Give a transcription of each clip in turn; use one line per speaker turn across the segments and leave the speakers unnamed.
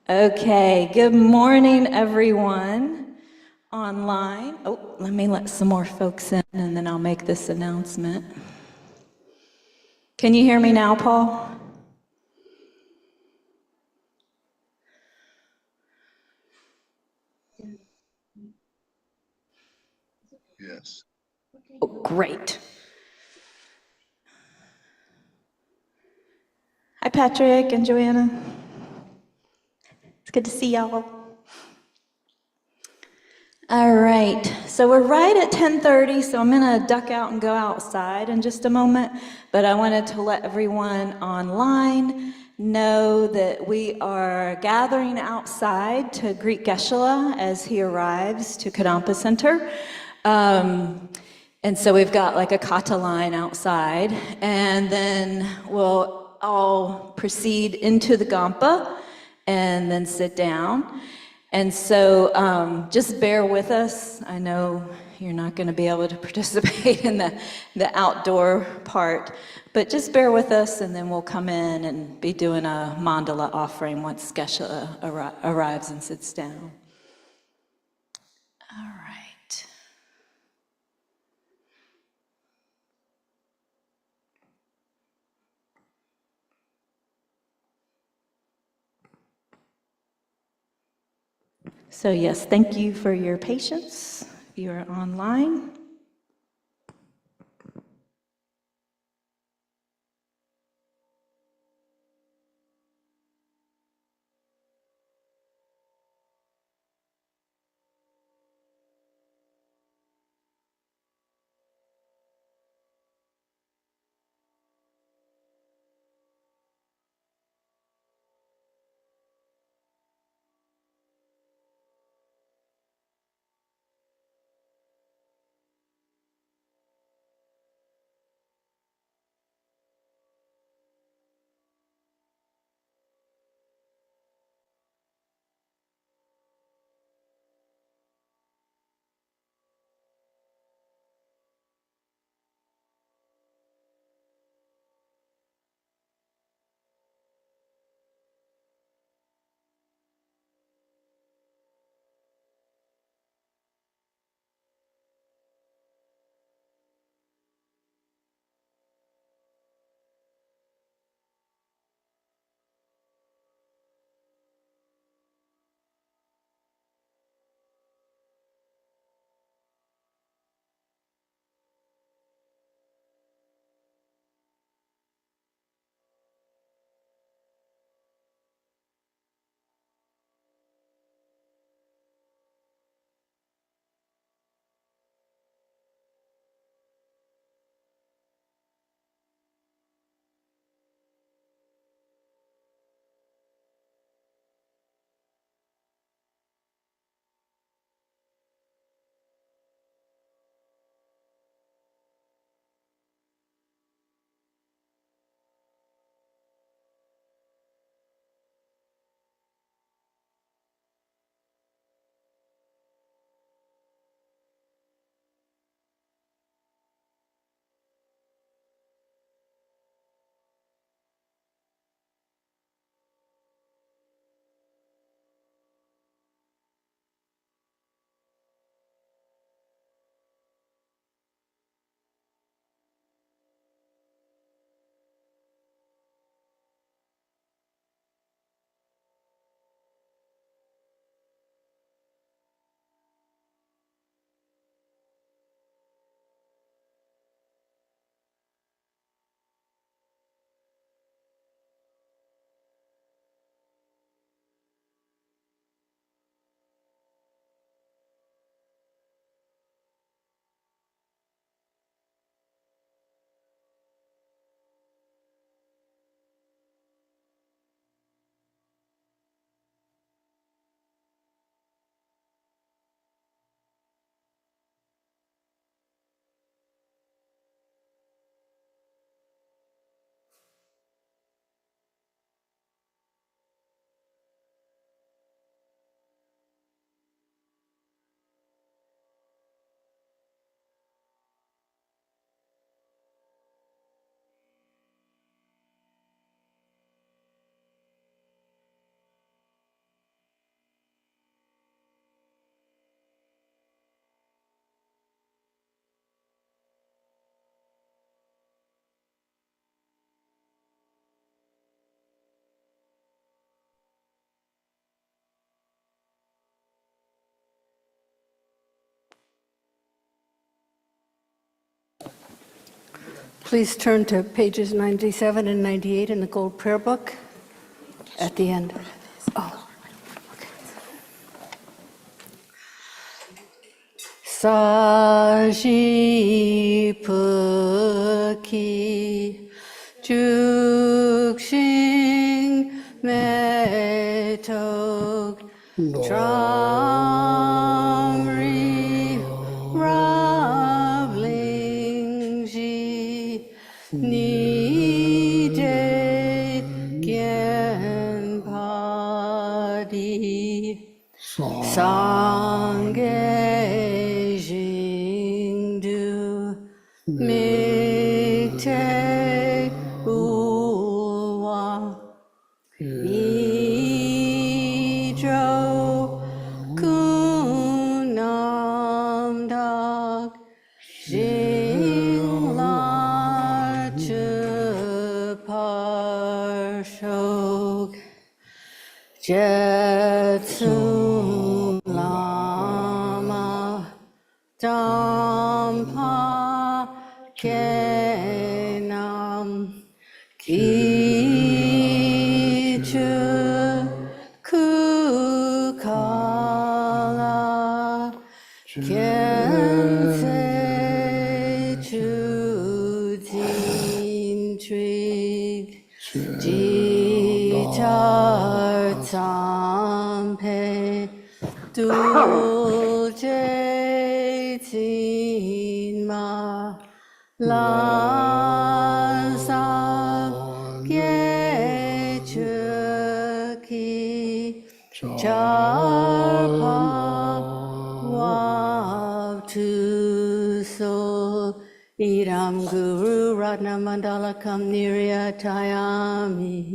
Okay, good morning, everyone online. Oh, let me let some more folks in and then I'll make this announcement. Can you hear me now, Paul?
Yes.
Oh, great. Hi, Patrick and Joanna. It's good to see y'all. All right, so we're right at 10:30, so I'm gonna duck out and go outside in just a moment, but I wanted to let everyone online know that we are gathering outside to greet Geshe as he arrives to Kadampa Center. And so we've got like a kata line outside, and then we'll all proceed into the Gampa and then sit down. And so just bear with us. I know you're not going to be able to participate in the outdoor part, but just bear with us and then we'll come in and be doing a mandala offering once Geshe arrives and sits down. All right. So yes, thank you for your patience. If you are online.
Please turn to pages 97 and 98 in the Gold Prayer Book at the end. Oh. Sajipuki Jukshin Metok Tramri Rablingji Nide Genpadi Sangye Jingdu Mikte Uwa Idro Kunam Dak Jingla Chuparshok Jetsum Lama Dampa Kenam Kichu Kukala Kense Chudin Trig Jitar Tampe Dulce Tinma Lansa Gechuki Chapa Wabtu So Idam Guru Ratna Mandala Kam Niryatayami.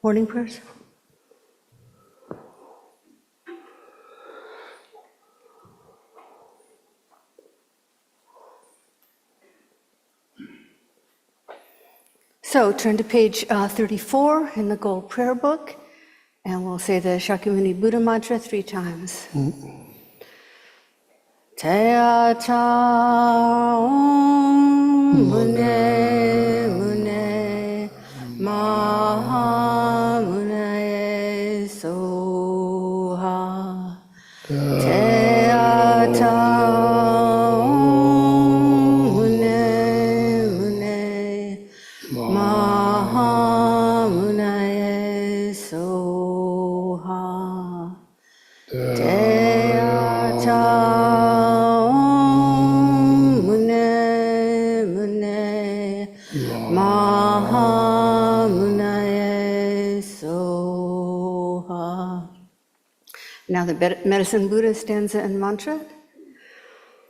Morning prayers. So turn to page 34 in the Gold Prayer Book, and we'll say the Shakyamuni Buddha mantra 3 times. Taya cha om mune mune maha mune soha. Taya cha om mune mune maha mune soha. Taya cha Now the Medicine Buddha stanza and mantra.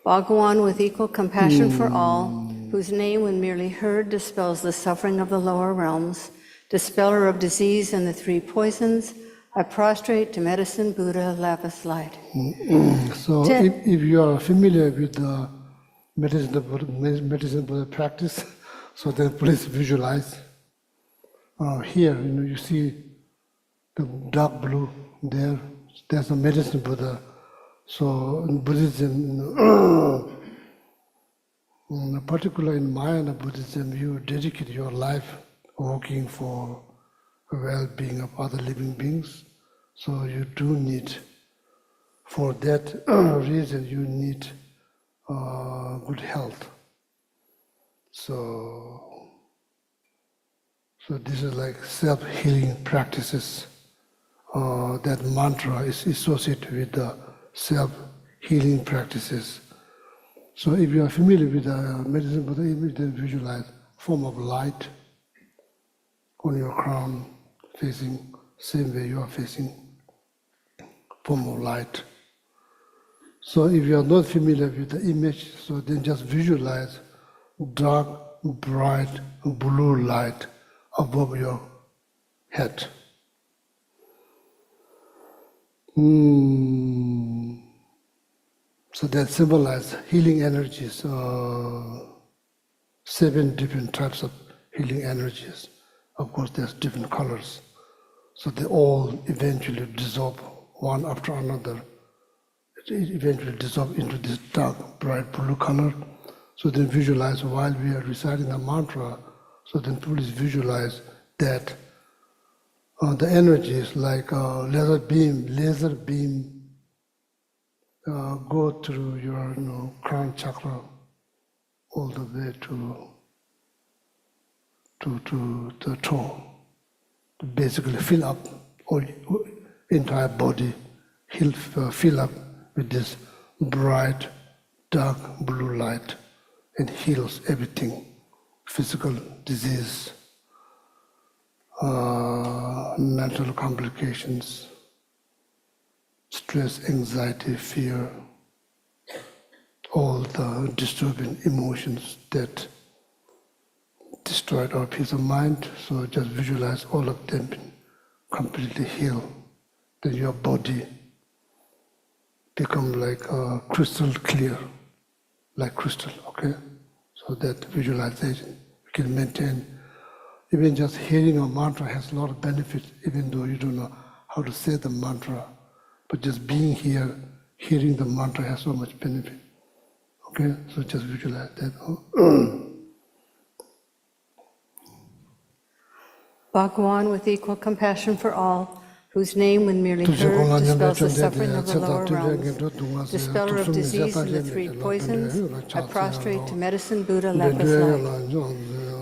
Bhagawan with equal compassion for all, whose name when merely heard dispels the suffering of the lower realms, dispeller of disease and the 3 poisons, I prostrate to Medicine Buddha, lapis light.
So if you are familiar with the medicine Buddha practice, so then please visualize. Here, you see the dark blue there. There's a medicine Buddha. So in Buddhism, particularly in Mahayana Buddhism, you dedicate your life working for the well-being of other living beings. So you do need, for that reason, you need good health. So this is like self-healing practices. That mantra is associated with the self-healing practices. So if you are familiar with the medicine Buddha, you can visualize form of light on your crown, facing same way you are facing, form of light. So if you are not familiar with the image, so then just visualize dark, bright, blue light above your head. So that symbolizes healing energies, 7 different types of healing energies. Of course, there's different colors. So they all eventually dissolve one after another. it eventually dissolve into this dark, bright blue color. So then visualize while we are reciting the mantra, so then please visualize that the energy is like a laser beam go through your crown chakra all the way to the toe, to basically fill up all entire body, fill up with this bright, dark blue light, and heals everything, physical disease, mental complications, stress, anxiety, fear, all the disturbing emotions that destroyed our peace of mind. So just visualize all of them completely healed. Then your body become like crystal clear, like crystal, okay? So that visualization you can maintain. Even just hearing a mantra has a lot of benefits, even though you don't know how to say the mantra. But just being here, hearing the mantra has so much benefit. Okay, so just visualize that.
Bhagawan with equal compassion for all, whose name when merely heard dispels the suffering of the lower realms, dispeller of disease and the three poisons, I prostrate to medicine Buddha lapis light.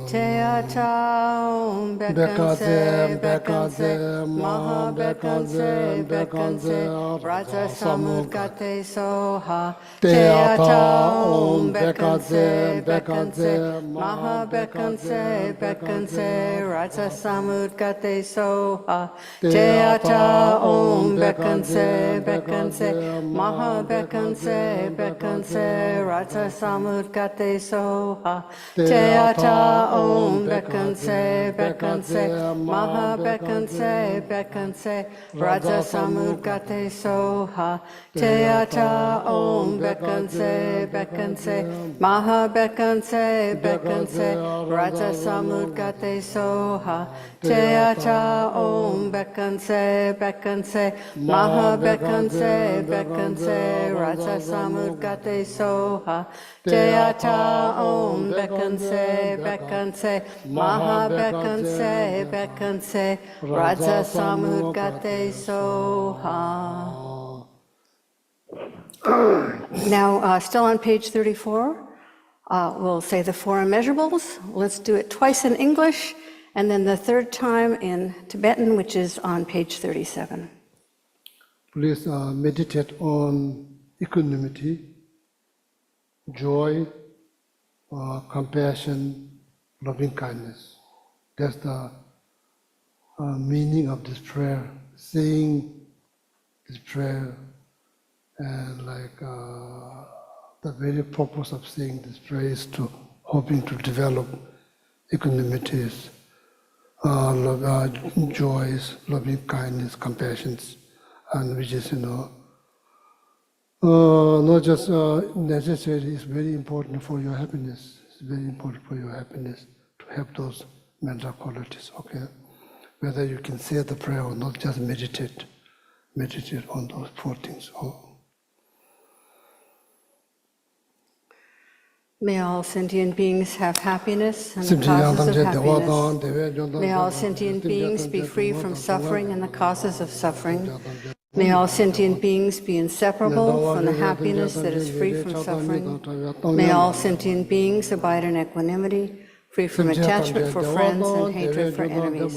Teata Om Bekanse, Bekanse, Maha Bekanse, Bekanse, Raja Samudgate Soha. Teata Om Bekanse, Bekanse, Maha Bekanse, Bekanse, Raja Samudgate Soha. Teata Om Bekanse, Bekanse, Maha Bekanse, Bekanse, Raja Samudgate Soha. Teata Om Bekanse, Bekanse, Maha Bekanse, Bekanse, Raja Samudgate Soha. Teata Om Bekanse, Bekanse, Maha Bekanse, Bekanse, Raja Samudgate Soha. Teata Om Bekanse, Bekanse, Maha Bekanse, Bekanse, Raja Samudgate Soha. Teata Om Bekanse, Bekanse, Maha Bekanse, Bekanse, Raja Samudgate Soha. Now, still on page 34, we'll say the four immeasurables. Let's do it twice in English, and then the third time in Tibetan, which is on page 37.
Please meditate on equanimity, joy, compassion, loving kindness. That's the meaning of this prayer. Saying this prayer, and like the very purpose of saying this prayer is to hoping to develop equanimities, joys, loving kindness, compassions, and which is not just necessary, it's very important for your happiness. It's very important for your happiness to have those mental qualities, okay? Whether you can say the prayer or not, just meditate. Meditate on those four things.
May all sentient beings have happiness and the causes of happiness. May all sentient beings be free from suffering and the causes of suffering. May all sentient beings be inseparable from the happiness that is free from suffering. May all sentient beings abide in equanimity, free from attachment for friends and hatred for enemies.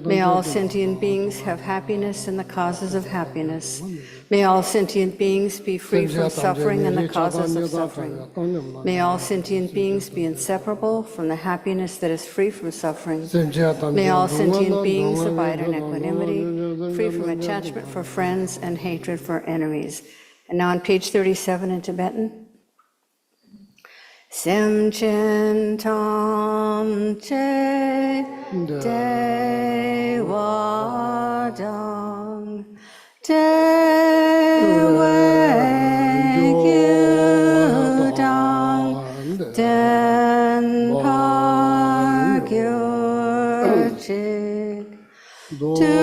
May all sentient beings have happiness and the causes of happiness. May all sentient beings be free from suffering and the causes of suffering. May all sentient beings be inseparable from the happiness that is free from suffering. May all sentient beings abide in equanimity, free from attachment for friends and hatred for enemies. And now on page 37 in Tibetan. Sem chen tam che de wa dang de wei gyu dang den pa gyu chik tu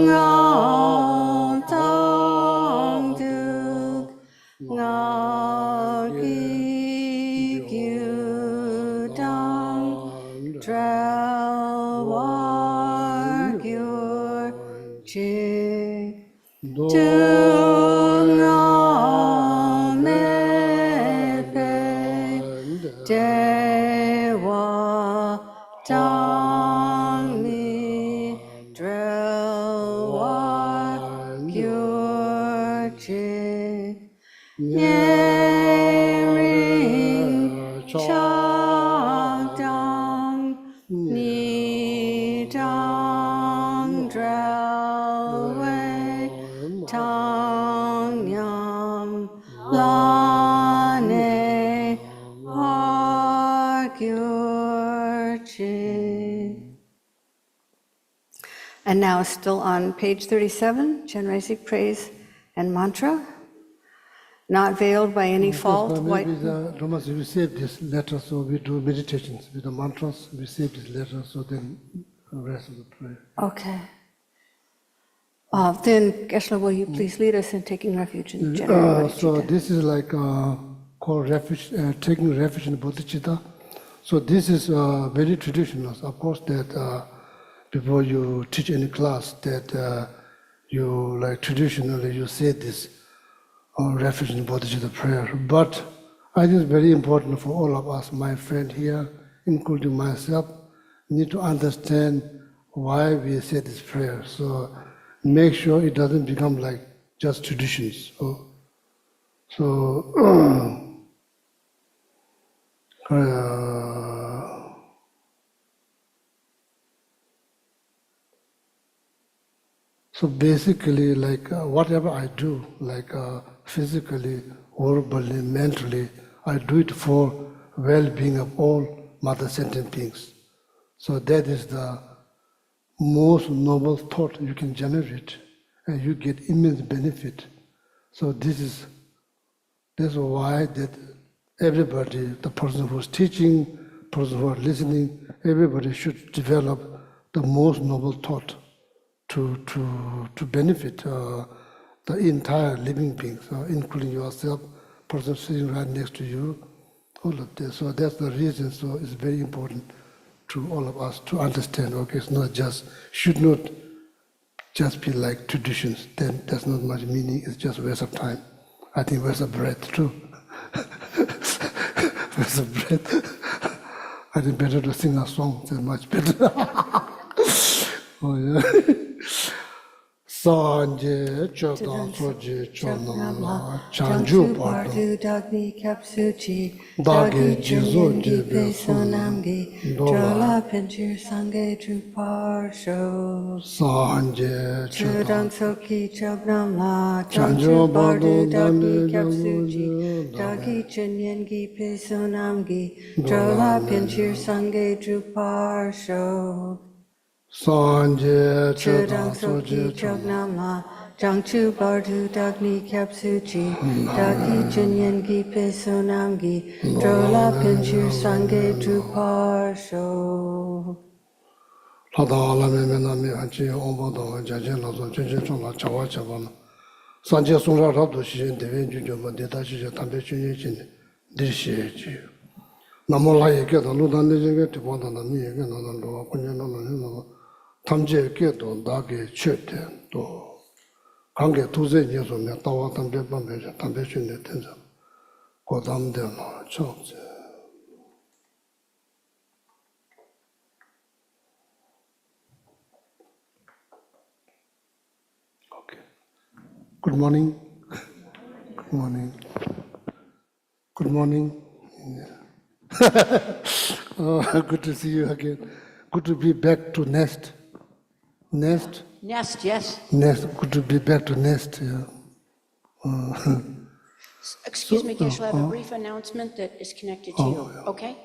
ngao tang du Chi
Do
na me pe dewa dang mi drelwa gyur chi nye ring cha dang ni dang drel wei tang nyam la ne har gyur chi. And now, still on page 37, Chenrezig praise and mantra, not veiled by any fault. White.
Maybe the Thomas, we save this letter, so we do meditations with the mantras. We save this letter, so then the rest of the prayer.
Okay. Then, Geshe, will you please lead us in taking refuge in General
So this is like called refuge, taking refuge in bodhicitta. So this is very traditional. Of course, that before you teach any class, that you like traditionally you say this refuge in bodhicitta prayer. But I think it's very important for all of us, my friend here, including myself, need to understand why we say this prayer. So make sure it doesn't become like just traditions. So basically, like whatever I do, like physically, verbally, mentally, I do it for well-being of all mother sentient beings. So that is the most noble thought you can generate, and you get immense benefit. So that's why that everybody, the person who's teaching, person who are listening, everybody should develop the most noble thought to benefit the entire living beings, including yourself, person sitting right next to you, all of this. So that's the reason. So it's very important to all of us to understand. Okay, it's not just, should not just be like traditions. Then there's not much meaning. It's just waste of time. I think waste of breath too. Waste of breath. I think better to sing a song. It's much better. Oh yeah. Sanje chodang soje chodang chanju pardu
dagni kapsuchi
dagi jizo
pe sonamgi drola pinchir sange drupar sho
Sanje
chodang soki chognam la
chanju
chanju bardu
dagi
dagni kapsuchi dagi chenyengi pe sonamgi drola pinchir sange drupar sho
Sanje
Chodang soki chognam la Jangchu bardu dagni kapsuchi Dagi chenyengi pe sonamgi Drola pinchir sange drupar sho.
Lada alame menami anchi ombodo jajen lazo jenjen chonla chawa chabana. Sanje sunra rabdo shijen dewen junjo ma deta shije tambe chunye chini dirshiye chi. Namola yeke da ludan lejenge tibanda na mi yeke na nando kunye na nando tamje ke do dage chete do kange tuze nyeso me tawa tambe bambe tambe chunye tenza. Kodam de na chokze. Good morning. Good morning. Good morning. Oh, good to see you again. Good to be back to nest. Nest?
Nest, yes.
Nest. Good to be back to nest. Yeah.
Excuse me, Geshe, I have a brief announcement that is connected to you, okay?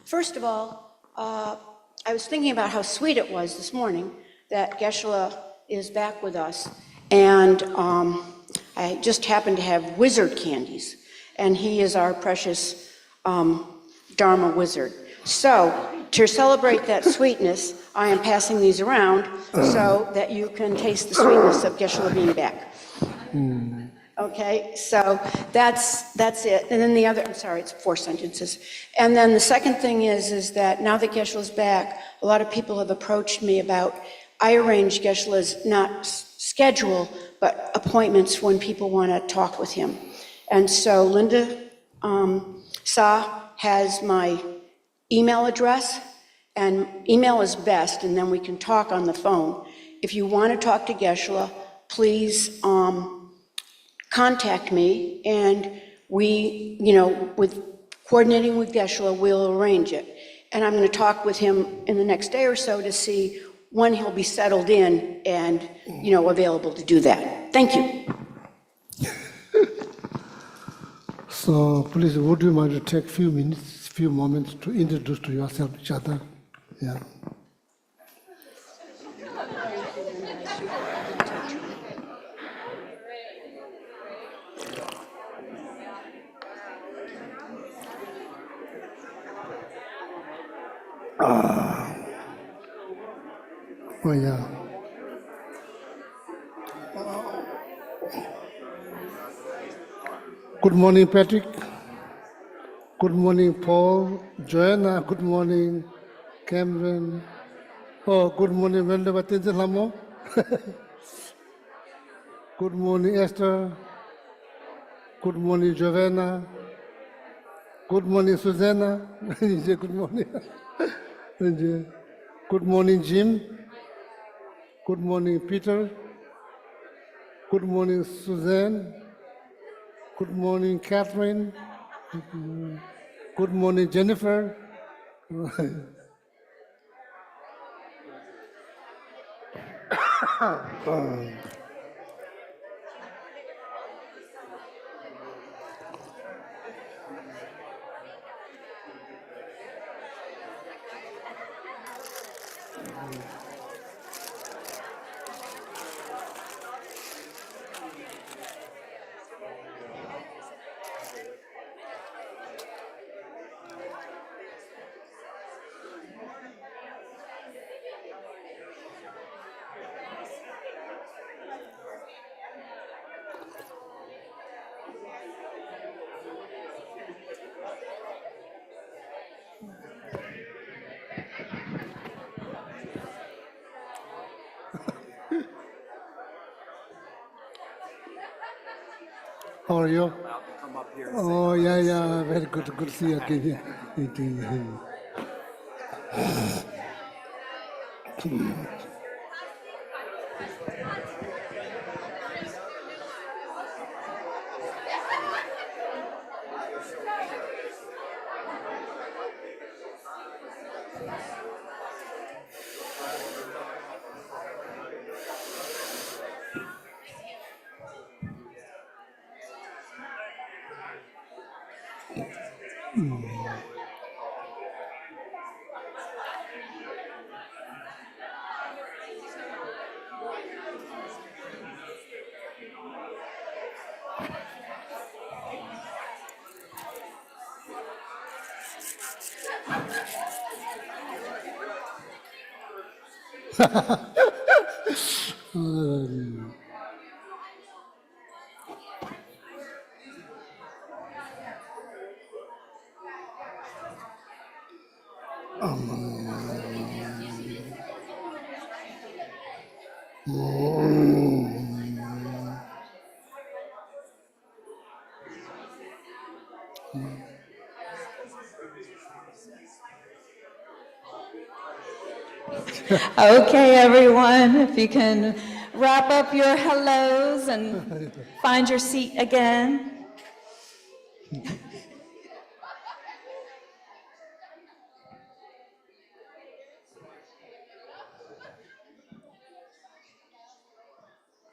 First of all, I was thinking about how sweet it was this morning that Geshe is back with us, and I just happened to have wizard candies, and he is our precious Dharma wizard. So, to celebrate that sweetness, I am passing these around so that you can taste the sweetness of Geshe being back. Okay, so that's it. And then the other, I'm sorry, it's 4 sentences. And then the second thing is that now that Geshe is back, a lot of people have approached me about I arrange Geshe-la's not schedule, but appointments when people want to talk with him. And so Linda Sa has my email address, and email is best, and then we can talk on the phone. If you want to talk to Geshe-la, please contact me, and we, with coordinating with Geshe-la, we'll arrange it. And I'm going to talk with him in the next day or so to see when he'll be settled in and, available to do that. Thank you.
So please, would you mind to take few moments to introduce to yourself, each other? Yeah. Oh, yeah. Good morning, Patrick. Good morning, Paul. Joanna, good morning. Cameron. Oh, good morning, Wendell Batinzelamo. Good morning, Esther. Good morning, Giovanna. Good morning, Susanna. Good morning. Good morning, Jim. Good morning, Peter. Good morning, Suzanne. Good morning, Catherine. Good morning, Jennifer. How are you? Oh, yeah, very good. Good to see you again.
Okay, everyone, if you can wrap up your hellos and find your seat again.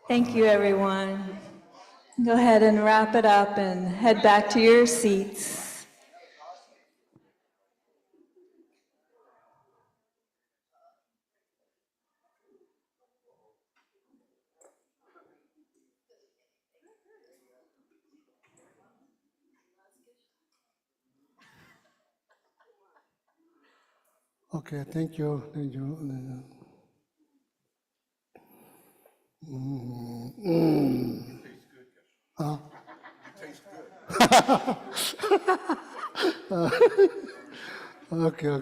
Thank you, everyone. Go ahead and wrap it up and head back to your seats.
Okay, thank you. Thank you. Okay.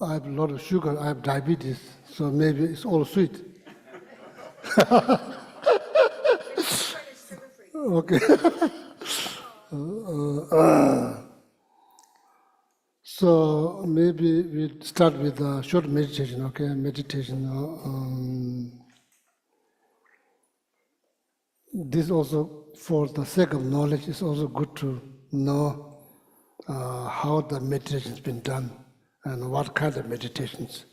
I have a lot of sugar, I have diabetes, so maybe it's all sweet. Okay. So maybe we start with a short meditation, okay? Meditation. This also, for the sake of knowledge, is also good to know how the meditation has been done and what kind of meditations.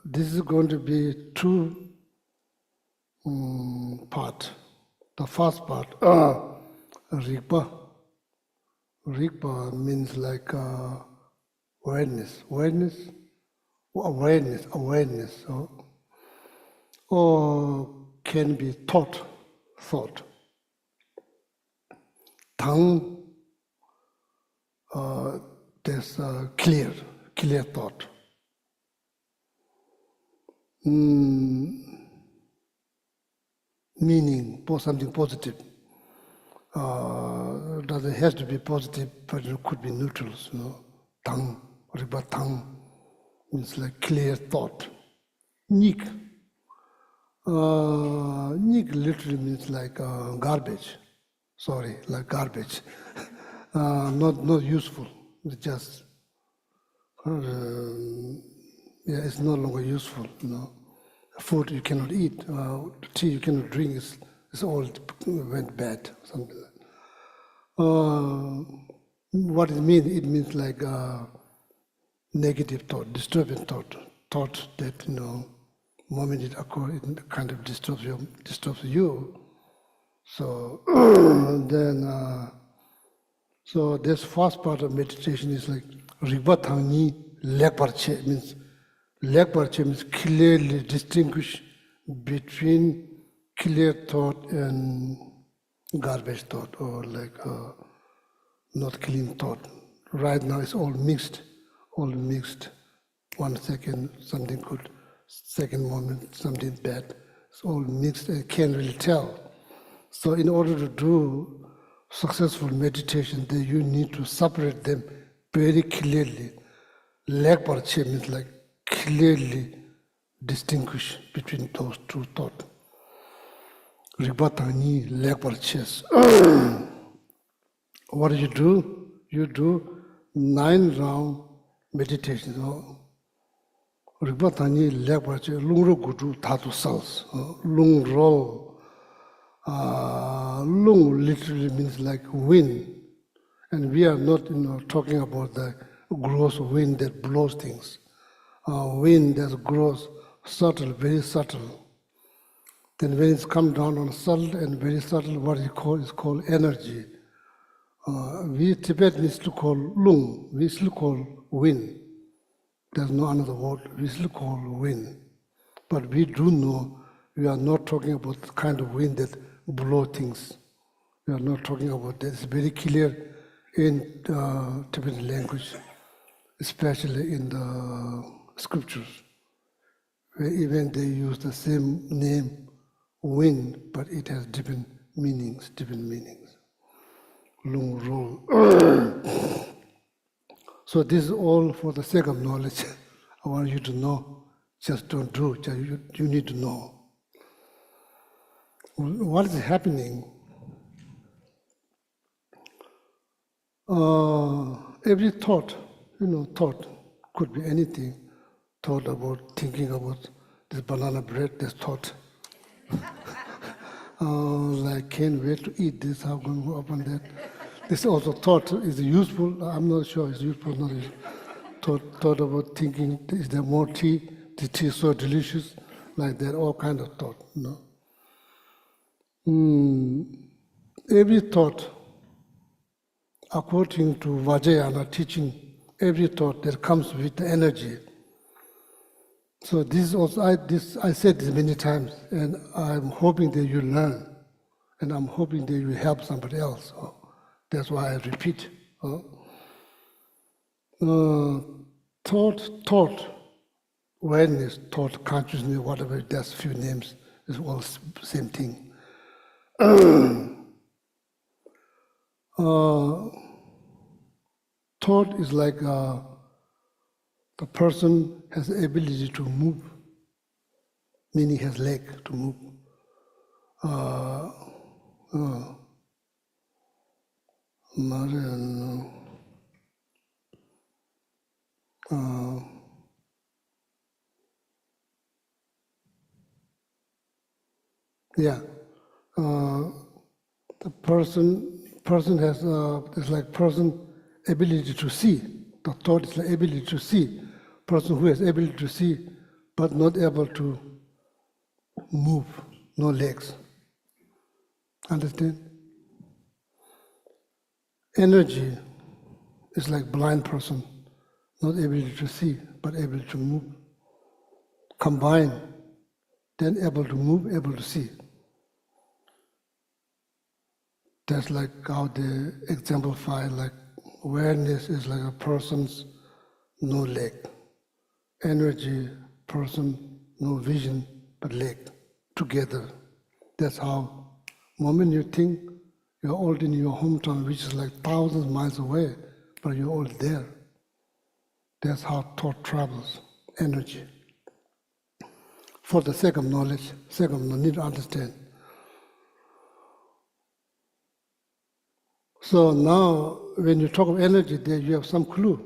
This is going to be two part. The first part, Rigpa. Rigpa means like awareness, or can be thought. Tongue, there's clear thought. Meaning, something positive. Doesn't have to be positive, but it could be neutral. Tongue, Rigpa tongue means like clear thought. Nik. Nik literally means like garbage. Sorry, like garbage. Not useful. It's just it's no longer useful. Food you cannot eat, tea you cannot drink. It's all went bad. Something like that. What it means? It means like negative thought, disturbing thought that moment it occurs, it kind of disturbs you. So then, so this first part of meditation is like Rigpa Lekparche means Lekparche means clearly distinguish between clear thought and garbage thought, or like not clean thought. Right now it's all mixed. 1 second something good, second moment something bad. It's all mixed. I can't really tell. So in order to do successful meditation, then you need to separate them very clearly. Lekparche means like clearly distinguish between those two thoughts. Rigpa Lekparches. What do? You do 9 round meditation. Rigpa Lekparche lungro gudu tatu cells. Lungro. Lung literally means like wind, and we are not talking about the gross wind that blows things. Wind that grows subtle, very subtle. Then when it's come down on subtle and very subtle, what is called energy. We Tibetans still call lung, we still call wind. There's no another word, we still call wind. But we do know we are not talking about the kind of wind that blow things. We are not talking about that. It's very clear in Tibetan language, especially in the scriptures, where even they use the same name, wind, but it has different meanings. Lung roll. So this is all for the sake of knowledge. I want you to know. Just don't do it. You need to know. What is happening? Every thought, thought could be anything. Thought about, thinking about this banana bread, this thought. Like, can't wait to eat this, how going to open that. This also thought is useful. I'm not sure it's useful or not. Thought about thinking, is there more tea? The tea is so delicious, like that, all kind of thought. Every thought, according to Vajrayana teaching, every thought that comes with the energy. So this also, I said this many times, and I'm hoping that you learn, and I'm hoping that you help somebody else. That's why I repeat. Thought, awareness, thought, consciousness, whatever, that's few names, it's all same thing. Thought is like the person has the ability to move, meaning has leg to move. Yeah, the person has it's like person ability to see. The thought is like ability to see. Person who has ability to see, but not able to move, no legs. Understand? Energy is like blind person, not able to see, but able to move. Combine, then able to move, able to see. That's like how they exemplify, like awareness is like a person's no leg. Energy, person, no vision, but leg, together. That's how, moment you think you're all in your hometown, which is like thousands of miles away, but you're all there. That's how thought travels, energy. For the sake of knowledge, need to understand. So now, when you talk of energy, there you have some clue.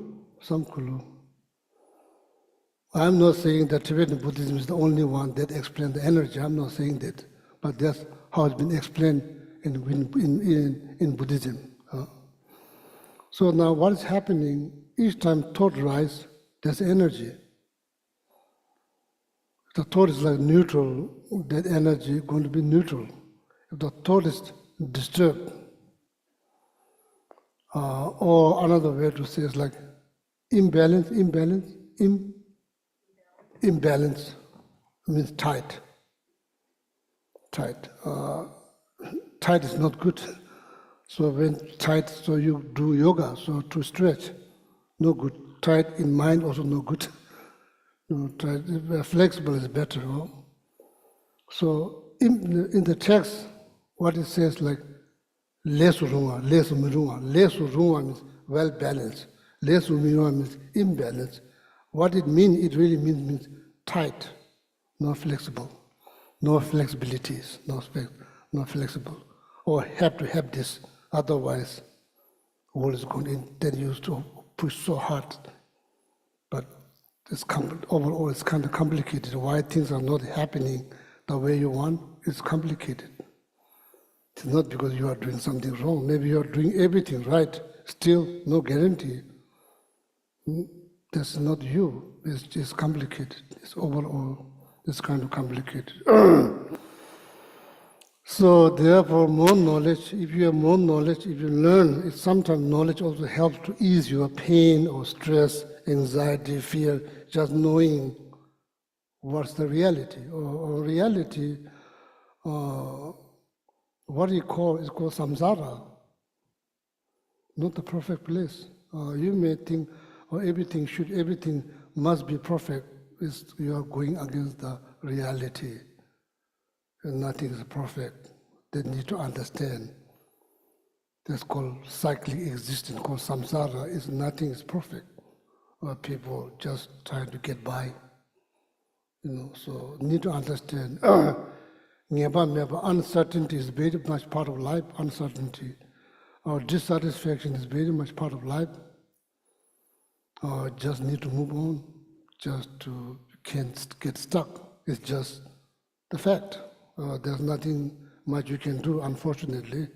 I'm not saying that Tibetan Buddhism is the only one that explains the energy. I'm not saying that, but that's how it's been explained in Buddhism. So now, what is happening? Each time thought rises, there's energy. The thought is like neutral. That energy is going to be neutral. If the thought is disturbed, or another way to say is like imbalance means tight. Tight is not good. So when tight, so you do yoga, so to stretch, no good. Tight in mind also no good. No, tight, flexible is better. No? So in the text, what it says like lesu mirunga. Lesu runga means well balanced. Lesu mirunga means imbalance. What it means, it really means tight, not flexible, no flexibilities, not flexible, or have to have this, otherwise, all is going in. Then you used to push so hard, but overall it's kind of complicated. Why things are not happening the way you want? It's complicated. It's not because you are doing something wrong. Maybe you are doing everything right. Still, no guarantee. That's not you. It's complicated. It's overall, it's kind of complicated. So therefore, more knowledge, if you have more knowledge, if you learn, sometimes knowledge also helps to ease your pain or stress, anxiety, fear, just knowing what's the reality. Or reality, what you call is called samsara, not the perfect place. You may think, everything must be perfect. You are going against the reality. And nothing is perfect. They need to understand. That's called cyclic existence, called samsara. Nothing is perfect. People just trying to get by. So need to understand. Uncertainty is very much part of life. Uncertainty, or dissatisfaction is very much part of life. Just need to move on. Just to can't get stuck. It's just the fact. There's nothing much you can do, unfortunately.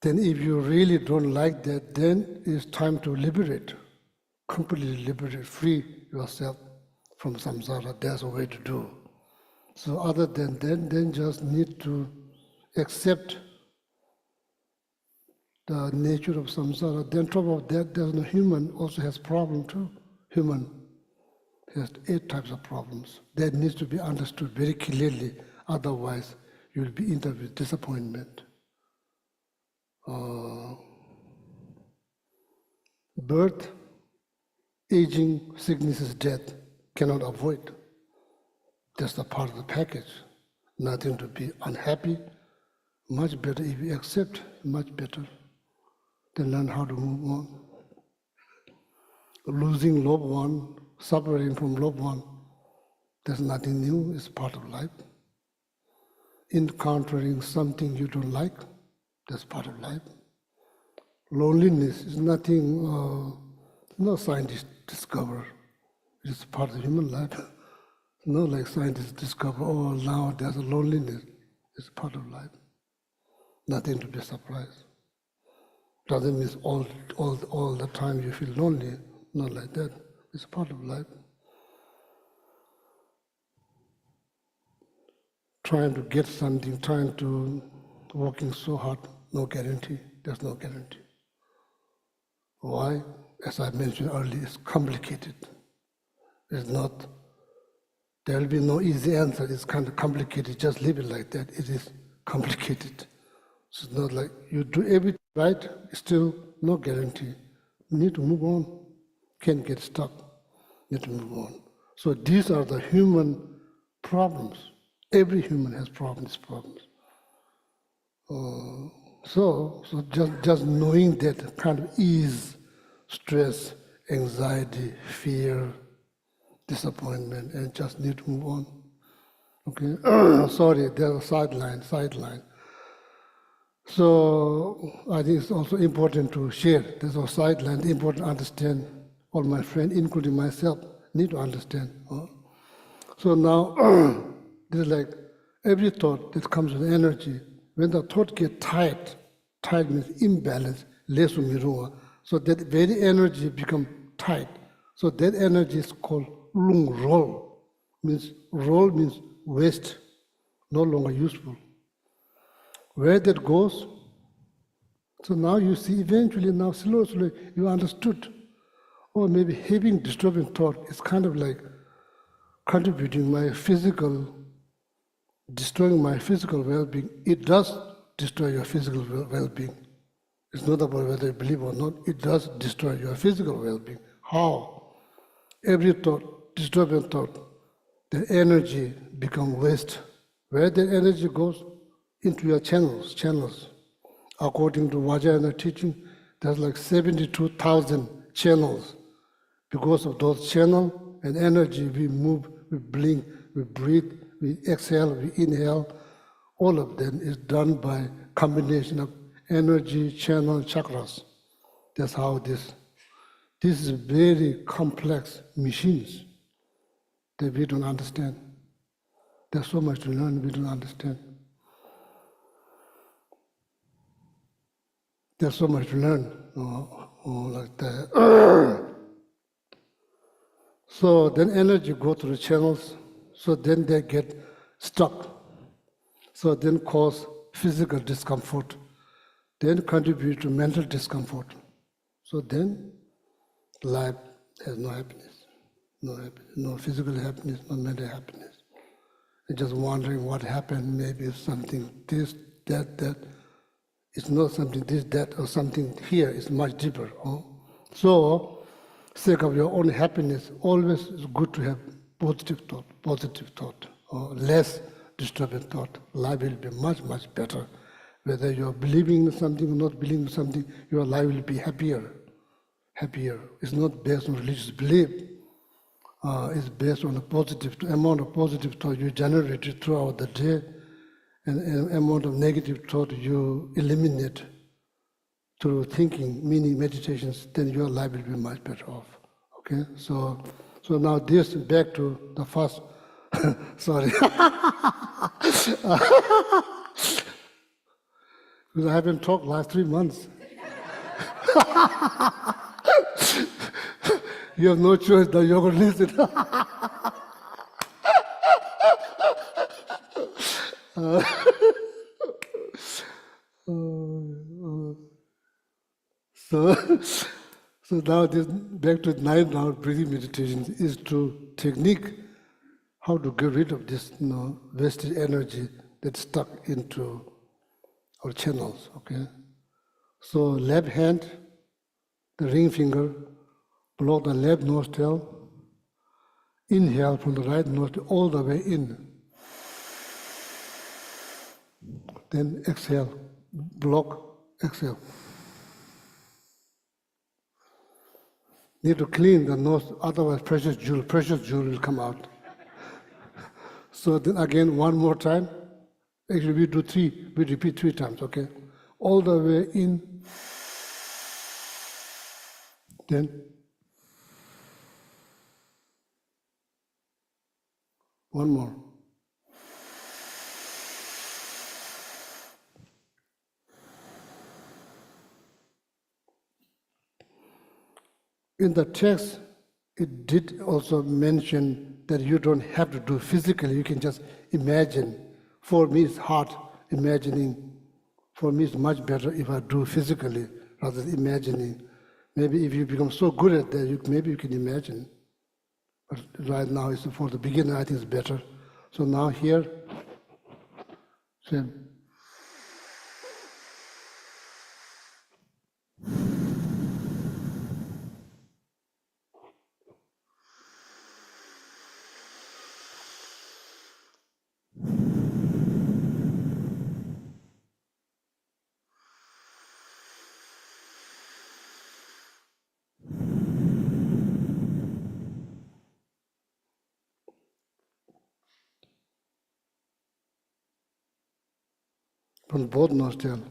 Then if you really don't like that, then it's time to liberate, completely liberate, free yourself from samsara. That's a way to do. So other than that, then just need to accept the nature of samsara. Then on top of that, there's no human also has problem too. Human has 8 types of problems. That needs to be understood very clearly. Otherwise, you'll be in with disappointment. Birth, aging, sicknesses, death cannot avoid. That's the part of the package. Nothing to be unhappy. Much better if you accept, much better. Then learn how to move on. losing loved one, suffering from loved one, there's nothing new, it's part of life. Encountering something you don't like, that's part of life. Loneliness is nothing, no scientists discover. It's part of human life. Not like scientists discover, oh, now there's a loneliness. It's part of life. Nothing to be surprised. Doesn't mean all the time you feel lonely. Not like that. It's part of life. Trying to get something, working so hard, no guarantee. There's no guarantee. Why? As I mentioned earlier, it's complicated. It's not, there will be no easy answer. It's kind of complicated. Just leave it like that. It is complicated. So it's not like you do everything right, still no guarantee. You need to move on. Can't get stuck. Need to move on. So these are the human problems. Every human has problems. So just knowing that kind of ease, stress, anxiety, fear, disappointment, and just need to move on. Okay, sorry, there's a sideline. So I think it's also important to share. There's a sideline, important to understand. All my friends, including myself, need to understand. So now, this is like every thought that comes with energy. When the thought gets tight means imbalance, less mirua. So that very energy becomes tight. So that energy is called lung roll. Roll means waste, no longer useful. Where that goes, so now you see eventually, now slowly you understood. Or maybe having disturbing thought is kind of like contributing destroying my physical well-being. It does destroy your physical well-being. It's not about whether you believe or not, it does destroy your physical well-being. How? Every thought, disturbing thought, the energy becomes waste. Where the energy goes? Into your channels. According to Vajrayana teaching, there's like 72,000 channels. Because of those channels and energy, we move, we blink, we breathe, we exhale, we inhale. All of them is done by combination of energy, channel, chakras. That's how this is very complex machines that we don't understand. There's so much to learn we don't understand. There's so much to learn, like that. So then energy go through the channels, so then they get stuck. So then cause physical discomfort, then contribute to mental discomfort. So then life has no happiness, no physical happiness, no mental happiness. You're just wondering what happened, maybe something this, that. It's not something this, that, or something here. It's much deeper. So, sake of your own happiness, always is good to have positive thought, or less disturbing thought. Life will be much, much better. Whether you're believing in something or not believing in something, your life will be happier. It's not based on religious belief. It's based on the amount of positive thought you generated throughout the day, and amount of negative thought you eliminate through thinking, meaning meditations, then your life will be much better off. Okay, so now this back to the first. Sorry, because I haven't talked last 3 months. You have no choice. Now you're going to listen. So now this back to 9-hour breathing meditation is to technique how to get rid of this wasted energy that's stuck into our channels. Okay, so left hand, the ring finger, block the left nostril. Inhale from the right nostril all the way in. Then exhale, block, exhale. Need to clean the nose, otherwise precious jewel will come out. So then again, one more time. Actually, we repeat 3 times, okay? All the way in, then one more. In the text, it did also mention that you don't have to do physically, you can just imagine. For me, it's hard imagining. For me, it's much better if I do physically rather than imagining. Maybe if you become so good at that, maybe you can imagine. But right now, it's for the beginner, I think it's better. So now here, same. From both nostrils.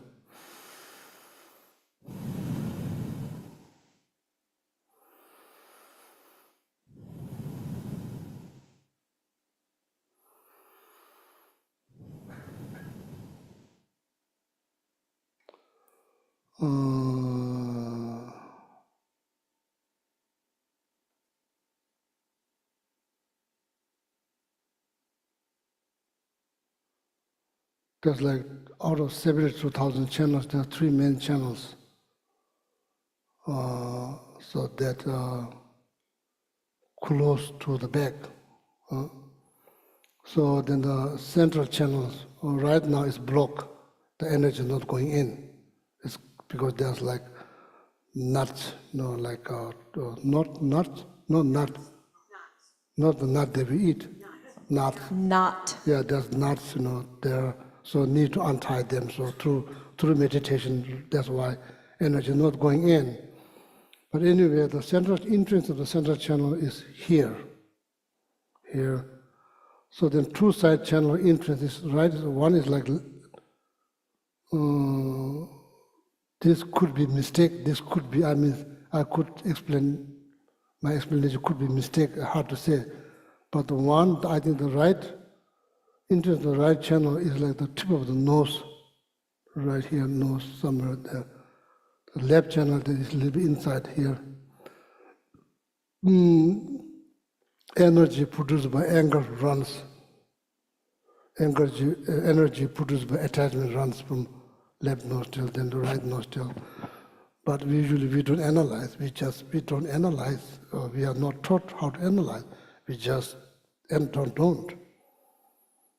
There's like out of 72,000 channels, there are 3 main channels. So that close to the back. So then the central channels right now is blocked. The energy is not going in. It's because there's like nuts, like not the nut that we eat. Nuts.
Not.
Yeah, there's nuts, there. So need to untie them. So through meditation, that's why energy is not going in. But anyway, the central entrance of the central channel is here. Here. So then 2 side channel entrance is right. One is like this could be mistake. This could be. I could explain. My explanation could be mistake. Hard to say. But the one, I think the right entrance, the right channel is like the tip of the nose, right here, nose somewhere there. The left channel that is a little bit inside here. Energy produced by anger runs. Energy produced by attachment runs from left nostril, then the right nostril. But usually we don't analyze. We don't analyze. We are not taught how to analyze. We just don't.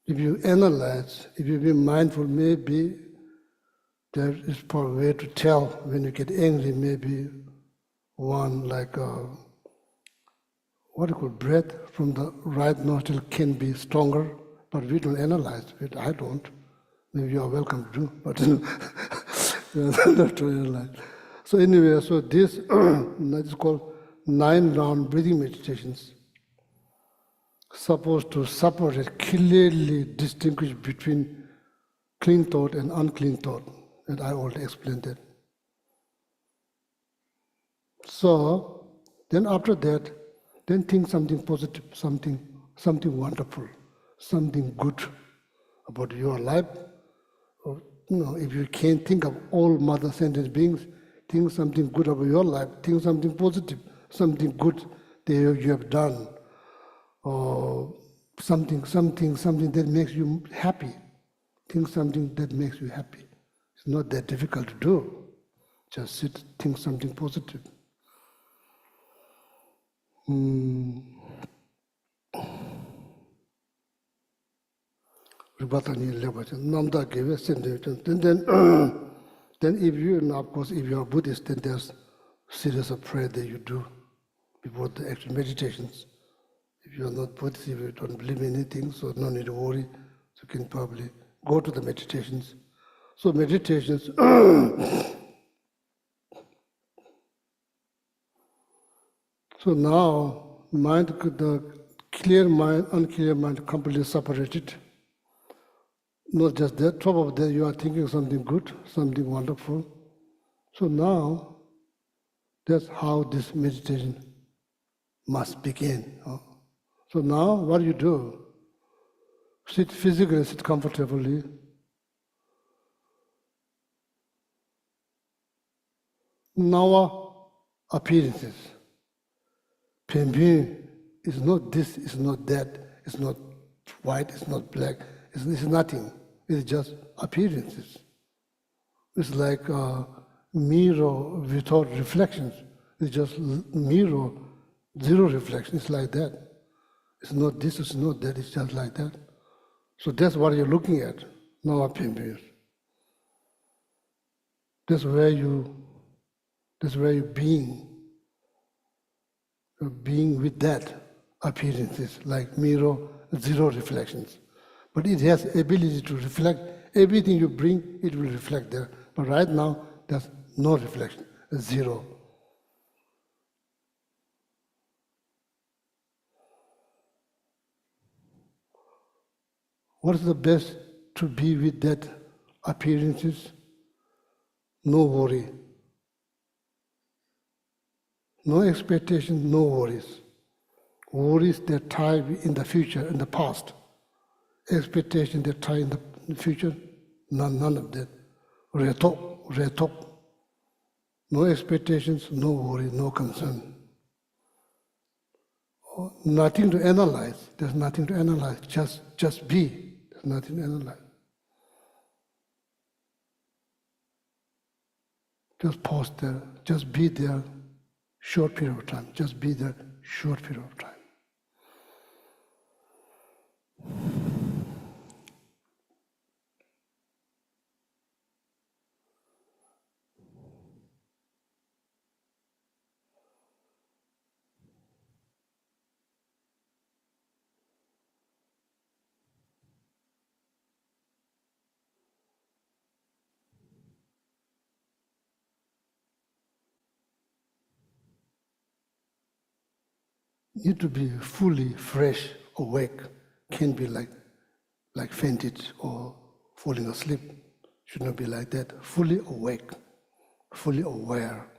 If you analyze, if you be mindful, maybe there is probably a way to tell when you get angry. Maybe one like what you call breath from the right nostril can be stronger, but we don't analyze it. I don't. Maybe you are welcome to do, but not to analyze. So anyway, so this is called 9 round breathing meditations. Supposed to separate, clearly distinguish between clean thought and unclean thought, and I already explained that. So then after that, then think something positive, something wonderful, something good about your life. Or, if you can't think of all mother sentient beings, think something good about your life, think something positive, something good that you have done, or something that makes you happy. Think something that makes you happy. It's not that difficult to do. Just sit, think something positive. Then if you, of course, if you are Buddhist, then there's series of prayer that you do before the actual meditations. If you are not Buddhist, if you don't believe in anything, so no need to worry. So you can probably go to the meditations. So meditations, So now, the clear mind, unclear mind completely separated. Not just that, top of that, you are thinking something good, something wonderful. So now, that's how this meditation must begin. So now, what you do? Sit physically, sit comfortably. Now, appearances. Pembe is not this, it's not that, it's not white, it's not black, it's nothing. It's just appearances. It's like a mirror without reflections. It's just mirror, zero reflection. It's like that. It's not this, it's not that, it's just like that. So that's what you're looking at, now Pembe. That's where you're being. Being with that appearances, like mirror, zero reflections. But it has ability to reflect. Everything you bring, it will reflect there. But right now, there's no reflection, zero. What is the best to be with that appearances? No worry. No expectation, no worries. Worries that tie in the future, in the past. Expectation that tie in the future, none of that. Retop. No expectations, no worry, no concern. Nothing to analyze. There's nothing to analyze. Just be. There's nothing to analyze. Just pause there. Just be there. Short period of time. Just be there. Short period of time. Need to be fully fresh, awake. Can't be like fainted or falling asleep. Should not be like that. Fully awake, fully aware.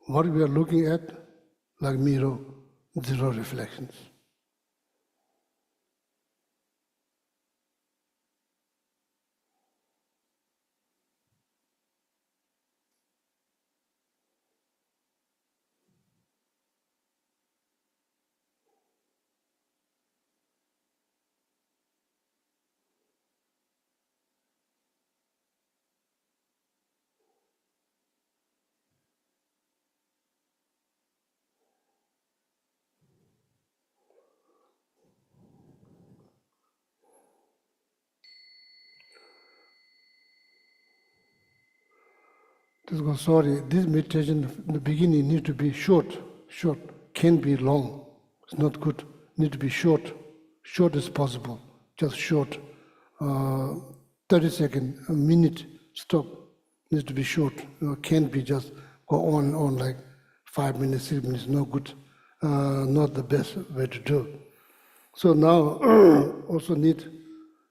What we are looking at, like mirror, zero reflections. Sorry, this meditation in the beginning needs to be short, can't be long. It's not good. Need to be short as possible, just short. 30 seconds, a minute, stop. Needs to be short. Can't be just go on and on like 5 minutes, 6 minutes. No good. Not the best way to do. So now also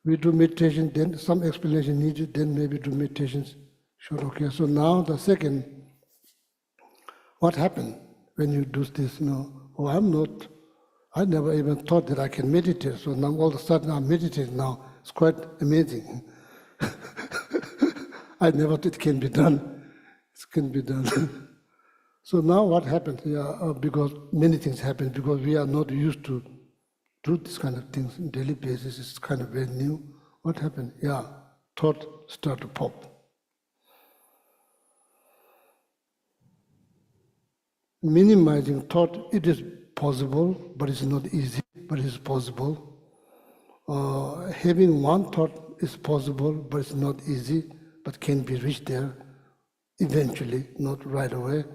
we do meditation. Then some explanation needed. Then maybe do meditations. Sure, okay. So now the second, what happened when you do this? I never even thought that I can meditate. So now all of a sudden I'm meditating now. It's quite amazing. I never thought it can be done. It can be done. So now what happened? Because many things happen, because we are not used to do this kind of things on a daily basis. It's kind of very new. What happened? Thought start to pop. Minimizing thought, it is possible, but it's not easy, but it's possible. Having one thought is possible, but it's not easy, but can be reached there eventually, not right away.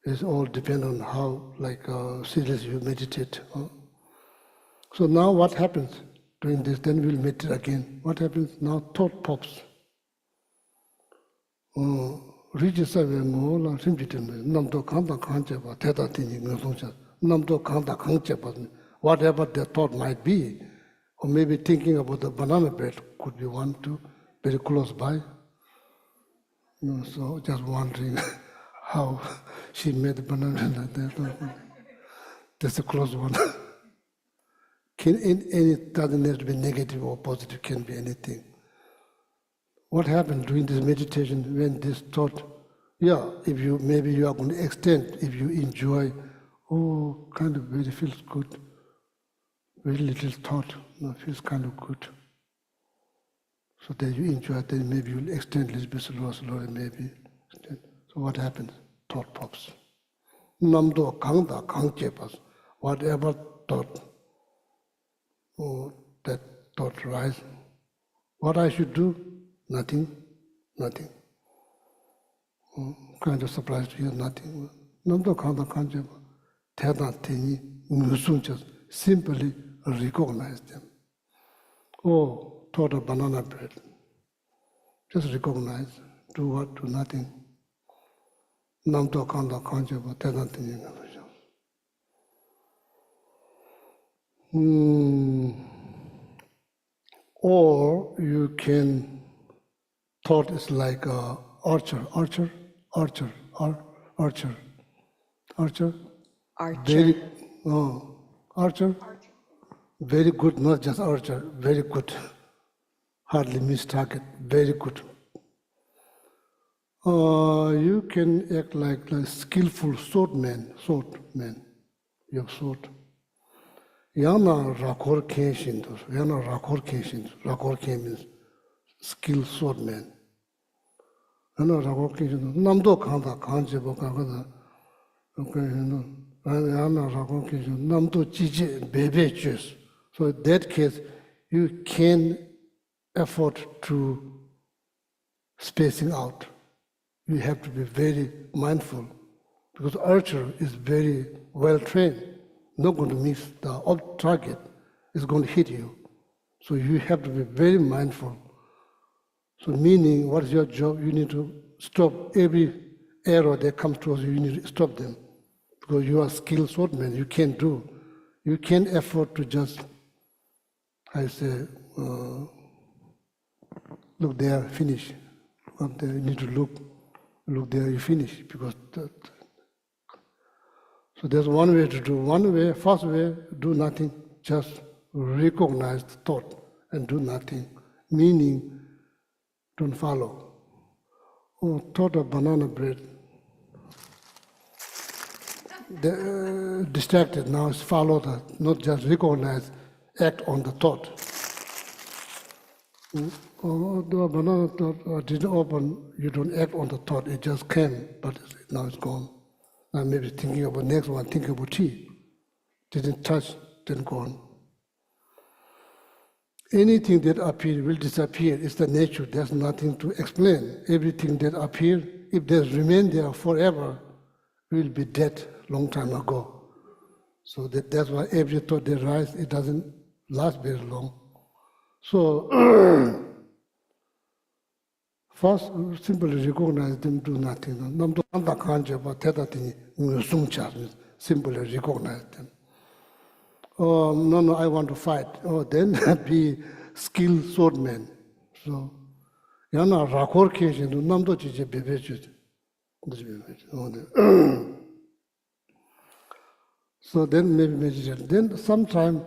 It's all depend on how serious you meditate. So now what happens doing this? Then we'll meditate again. What happens now? Thought pops. Whatever the thought might be, or maybe thinking about the banana bread could be one too, very close by. So just wondering how she made the banana like that. That's a close one. It doesn't have to be negative or positive, can be anything. What happens during this meditation when this thought, if you maybe you are going to extend, if you enjoy, kind of very feels good, very little thought, feels kind of good. So then you enjoy, then maybe you'll extend a little bit slowly, maybe. So what happens? Thought pops. Namdo kangda kangchepas. Whatever thought, that thought rise. What I should do? Nothing. Kind of surprised to hear nothing. Namdo kangda kangchepas. Teda teni ngusunchas. Simply recognize them. Thought of banana bread. Just recognize. Do what? Do nothing. Namdo kanda kanjaba teda teni ngusunchas. Or you can thought is like archer. Very, archer. Very good, not just archer, very good. Hardly miss target, very good. You can act like a skillful swordman, your sword. Yana rakor kenshindos, rakor ken means skilled swordman. Yana rakor kenshindos, namdo kanda kanjebo kanda, yana rakor kenshindos, namdo jiji bebe chus. So in that case, you can afford to spacing out. You have to be very mindful because archer is very well trained, not going to miss the target, is going to hit you. So you have to be very mindful. So meaning, what is your job? You need to stop every arrow that comes towards you, you need to stop them. Because you are a skilled swordman, you can't afford to just, I say, look there, finish. Look up there, you need to look there, you finish. Because so there's one way to do. One way, first way, do nothing, just recognize the thought and do nothing. Meaning, don't follow. Thought of banana bread. Distracted now is follow that, not just recognize, act on the thought. The banana thought didn't open, you don't act on the thought, it just came, but now it's gone. Now maybe thinking about next one, thinking about tea. Didn't touch, then gone. Anything that appears will disappear. It's the nature, there's nothing to explain. Everything that appears, if they remain there forever, will be dead long time ago. So that's why every thought that rises, it doesn't last very long. So first, simply recognize them, do nothing. Simply recognize them. No, I want to fight. Then be skilled swordman. So, yana rakor keshin, namdo chiche bebe. So then maybe meditate. Then sometimes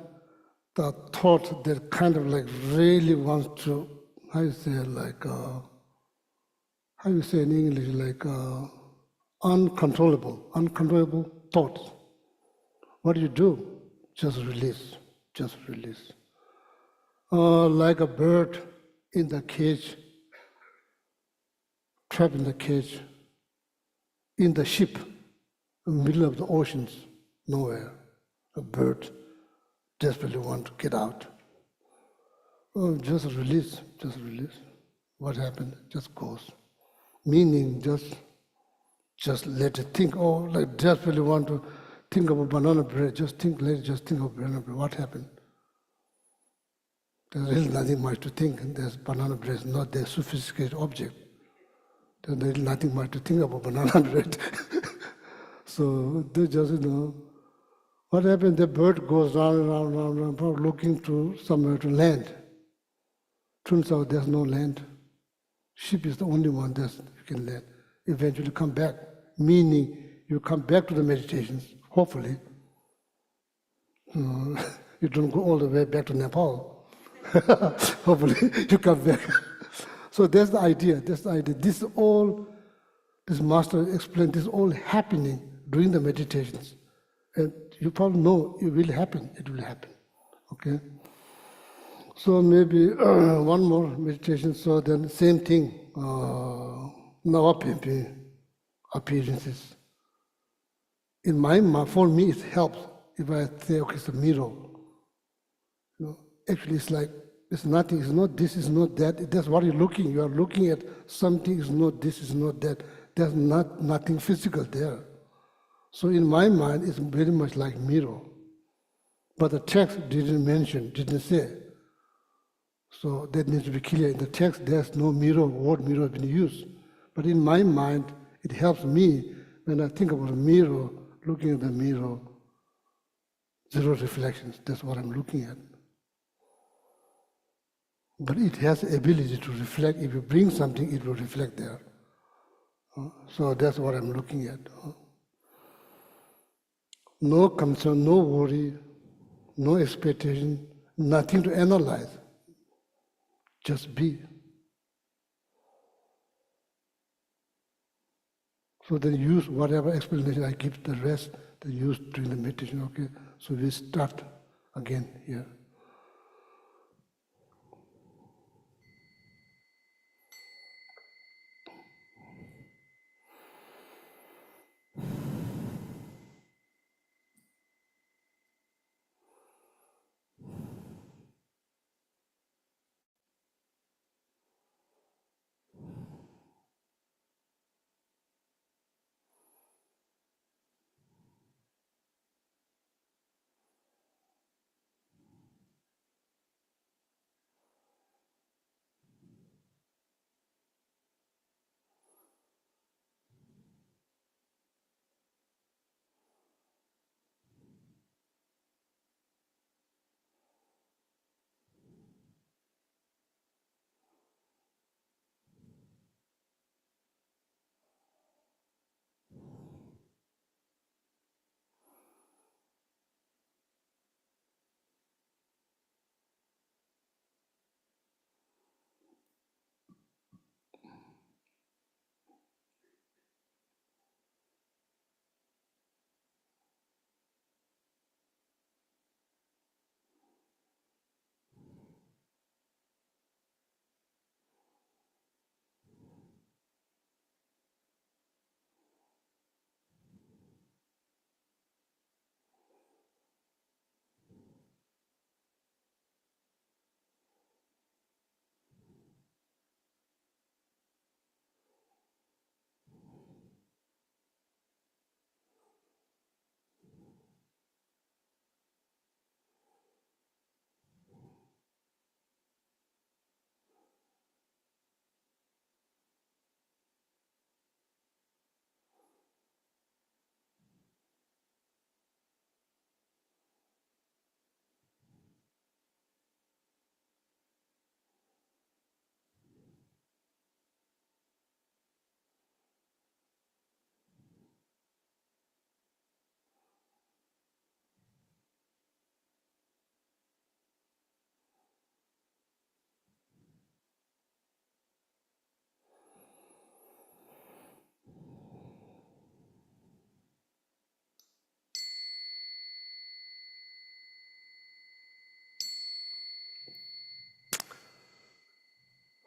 the thought that kind of like really wants to, how you say in English, like uncontrollable thoughts. What do? Just release. Like a bird in the cage, trapped in the cage, in the ship, in the middle of the oceans, nowhere. A bird desperately wants to get out. Just release. What happened? Just goes. Meaning just just let it think. Oh, like desperately want to think about banana bread. Just think of banana bread. What happened? There's really nothing much to think. There's banana bread is not the sophisticated object. There's really nothing much to think about banana bread. So they just, what happened? The bird goes round, looking to somewhere to land. Turns out there's no land. Ship is the only one that you can land. Eventually come back, meaning you come back to the meditations, hopefully. You don't go all the way back to Nepal. Hopefully you come back. So that's the idea. This master explained, this all happening during the meditations. And you probably know it will happen. Okay? So maybe one more meditation, so then same thing, Navapimpi appearances. In my mind, for me it helps if I say, okay, it's a mirror. Actually it's like, it's nothing, it's not this, it's not that. That's what you're looking. You are looking at something is not this, is not that. There's nothing physical there. So in my mind, it's very much like mirror. But the text didn't say. So that needs to be clear. In the text, there's no mirror, word mirror has been used. But in my mind, it helps me when I think about a mirror, looking at the mirror, zero reflections. That's what I'm looking at. But it has the ability to reflect. If you bring something, it will reflect there. So that's what I'm looking at. No concern, no worry, no expectation, nothing to analyze. Just be. So then use whatever explanation I give, the rest, the use during the meditation, okay? So we start again here.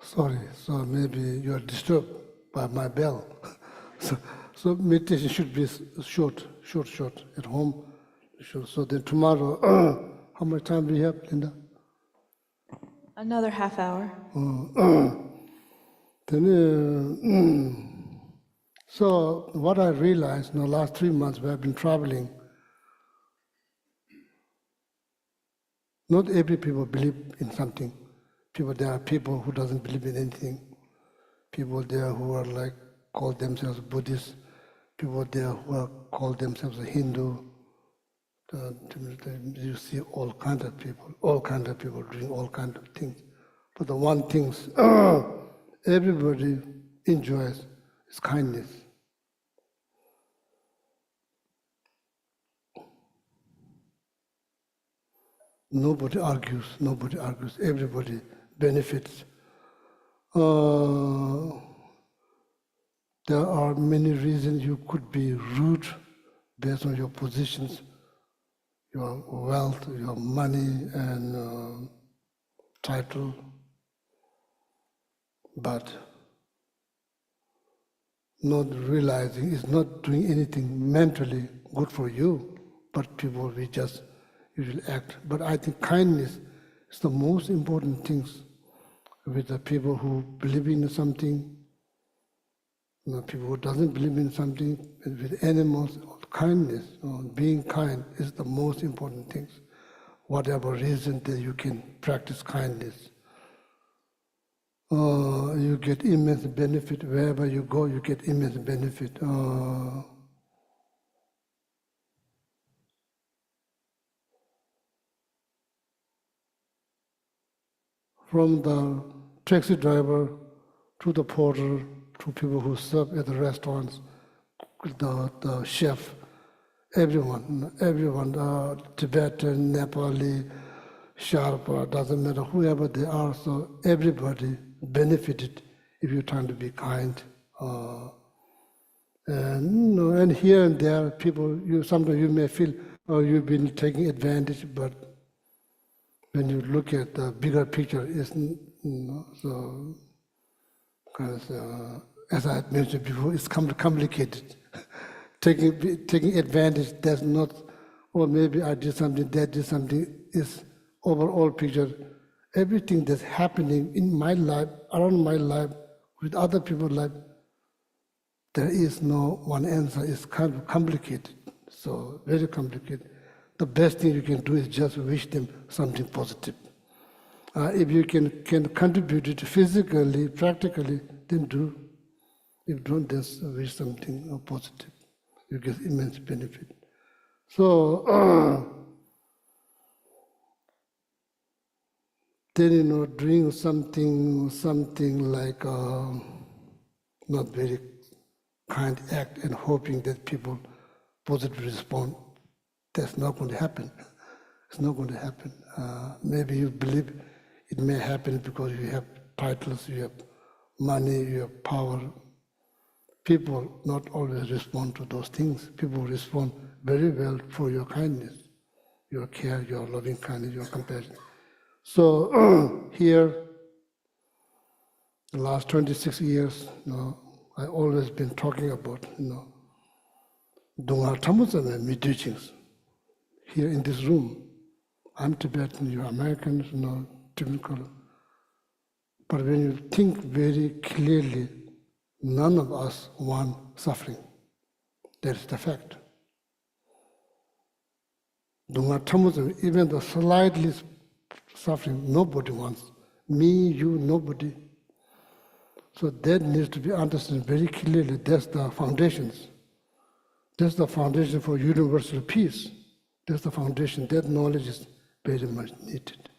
Sorry, so maybe you are disturbed by my bell. So meditation should be short at home. So then tomorrow, how much time do you have, Linda?
Another half hour.
Then So what I realized in the last 3 months where I've been traveling, not every people believe in something. There are people who doesn't believe in anything. People there who are like, call themselves Buddhists. People there who are call themselves a Hindu. You see all kinds of people doing all kinds of things. But the one thing everybody enjoys is kindness. Nobody argues, everybody benefits. There are many reasons you could be rude based on your positions, your wealth, your money and title, but not realizing it's not doing anything mentally good for you, but people will just usually act. But I think kindness is the most important things with the people who believe in something, people who doesn't believe in something, with animals. Kindness, being kind is the most important things. Whatever reason that you can practice kindness, you get immense benefit. Wherever you go, you get immense benefit. From the taxi driver to the porter, to people who serve at the restaurants, the chef, everyone, Tibetan, Nepali, Sherpa, doesn't matter whoever they are, so everybody benefited if you're trying to be kind. And here and there, people, sometimes you may feel, oh, you've been taking advantage, but when you look at the bigger picture, so because as I mentioned before, it's complicated. taking advantage does not, or maybe I did something, that did something, is overall picture. Everything that's happening in my life, around my life, with other people's life, there is no one answer. It's kind of complicated, so very complicated. The best thing you can do is just wish them something positive. If you can contribute it physically, practically, then do. If don't, just wish something positive. You get immense benefit. So then doing something like not very kind act and hoping that people positively respond. That's not going to happen. It's not going to happen. Maybe you believe it may happen because you have titles, you have money, you have power. People not always respond to those things. People respond very well for your kindness, your care, your loving kindness, your compassion. So here, the last 26 years, I've always been talking about, Dunga Tamusana me teachings. Here in this room, I'm Tibetan, you're Americans, typical. But when you think very clearly, none of us want suffering. That is the fact. Even the slightest suffering, nobody wants. Me, you, nobody. So that needs to be understood very clearly. That's the foundations. That's the foundation for universal peace. That's the foundation. That knowledge is very much needed.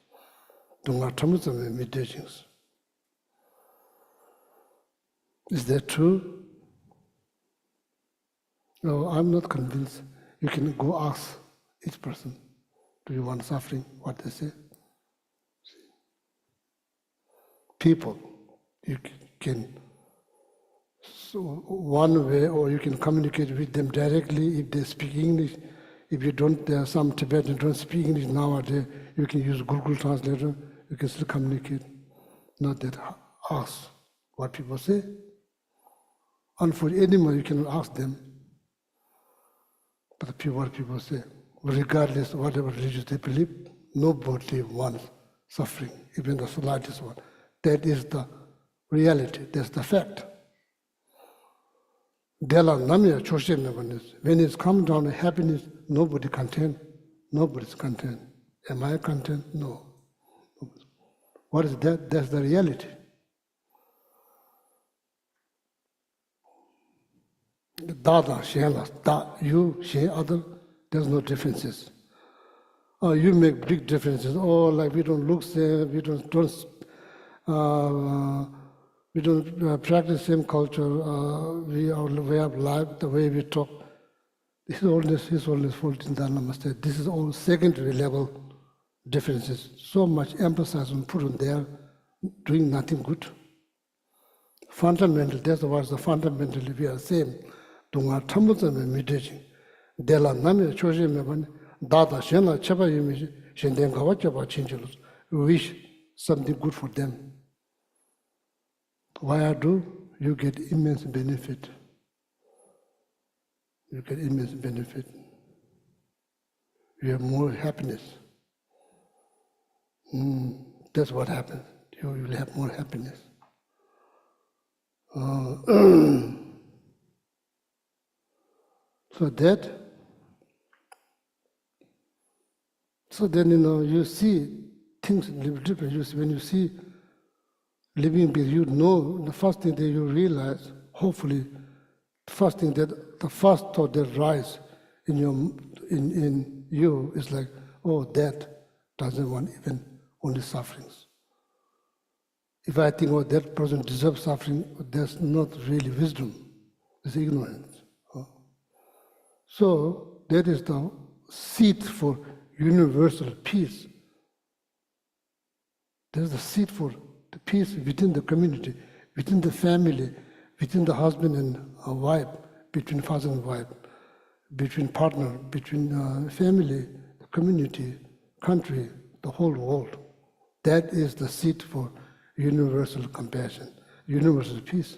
Meditations. Is that true? No, I'm not convinced. You can go ask each person, do you want suffering? What they say. People, you can, so one way, or you can communicate with them directly if they speak English. If you don't, there are some Tibetans don't speak English nowadays, you can use Google Translator, you can still communicate. Not that ask what people say. And for animals, you cannot ask them. But what people say, regardless of whatever religion they believe, nobody wants suffering, even the slightest one. That is the reality, that's the fact. When it's come down to happiness, nobody content. Nobody's content. Am I content? No. What is that? That's the reality. Dada, Shenla, you, Shen, other, there's no differences. Oh, you make big differences. Oh, like we don't look same, we don't practice same culture. Our way of life, the way we talk. His Holiness Fulton Dalai said, this is all secondary level differences. So much emphasis on put on there, doing nothing good. Fundamental, that's what the fundamentally we are same. Dunga Tamuzam meditation. Dela Nami Choji Meban, Dada Shena Chaba Yumi, Shenden Kawachaba Chinchilus. We wish something good for them. Why I do? You get immense benefit. You get immense benefit. You have more happiness. That's what happens. You will have more happiness. So then, you see things a little different. When you see living with you know, the first thing that you realize, hopefully, the first thought that rise in you is like, oh, that doesn't want even only sufferings. If I think, oh, that person deserves suffering, that's not really wisdom, it's ignorance. So that is the seed for universal peace. There's the seed for the peace within the community, within the family, within the husband and a wife, between father and wife, between partner, between family, the community, country, the whole world. That is the seed for universal compassion, universal peace.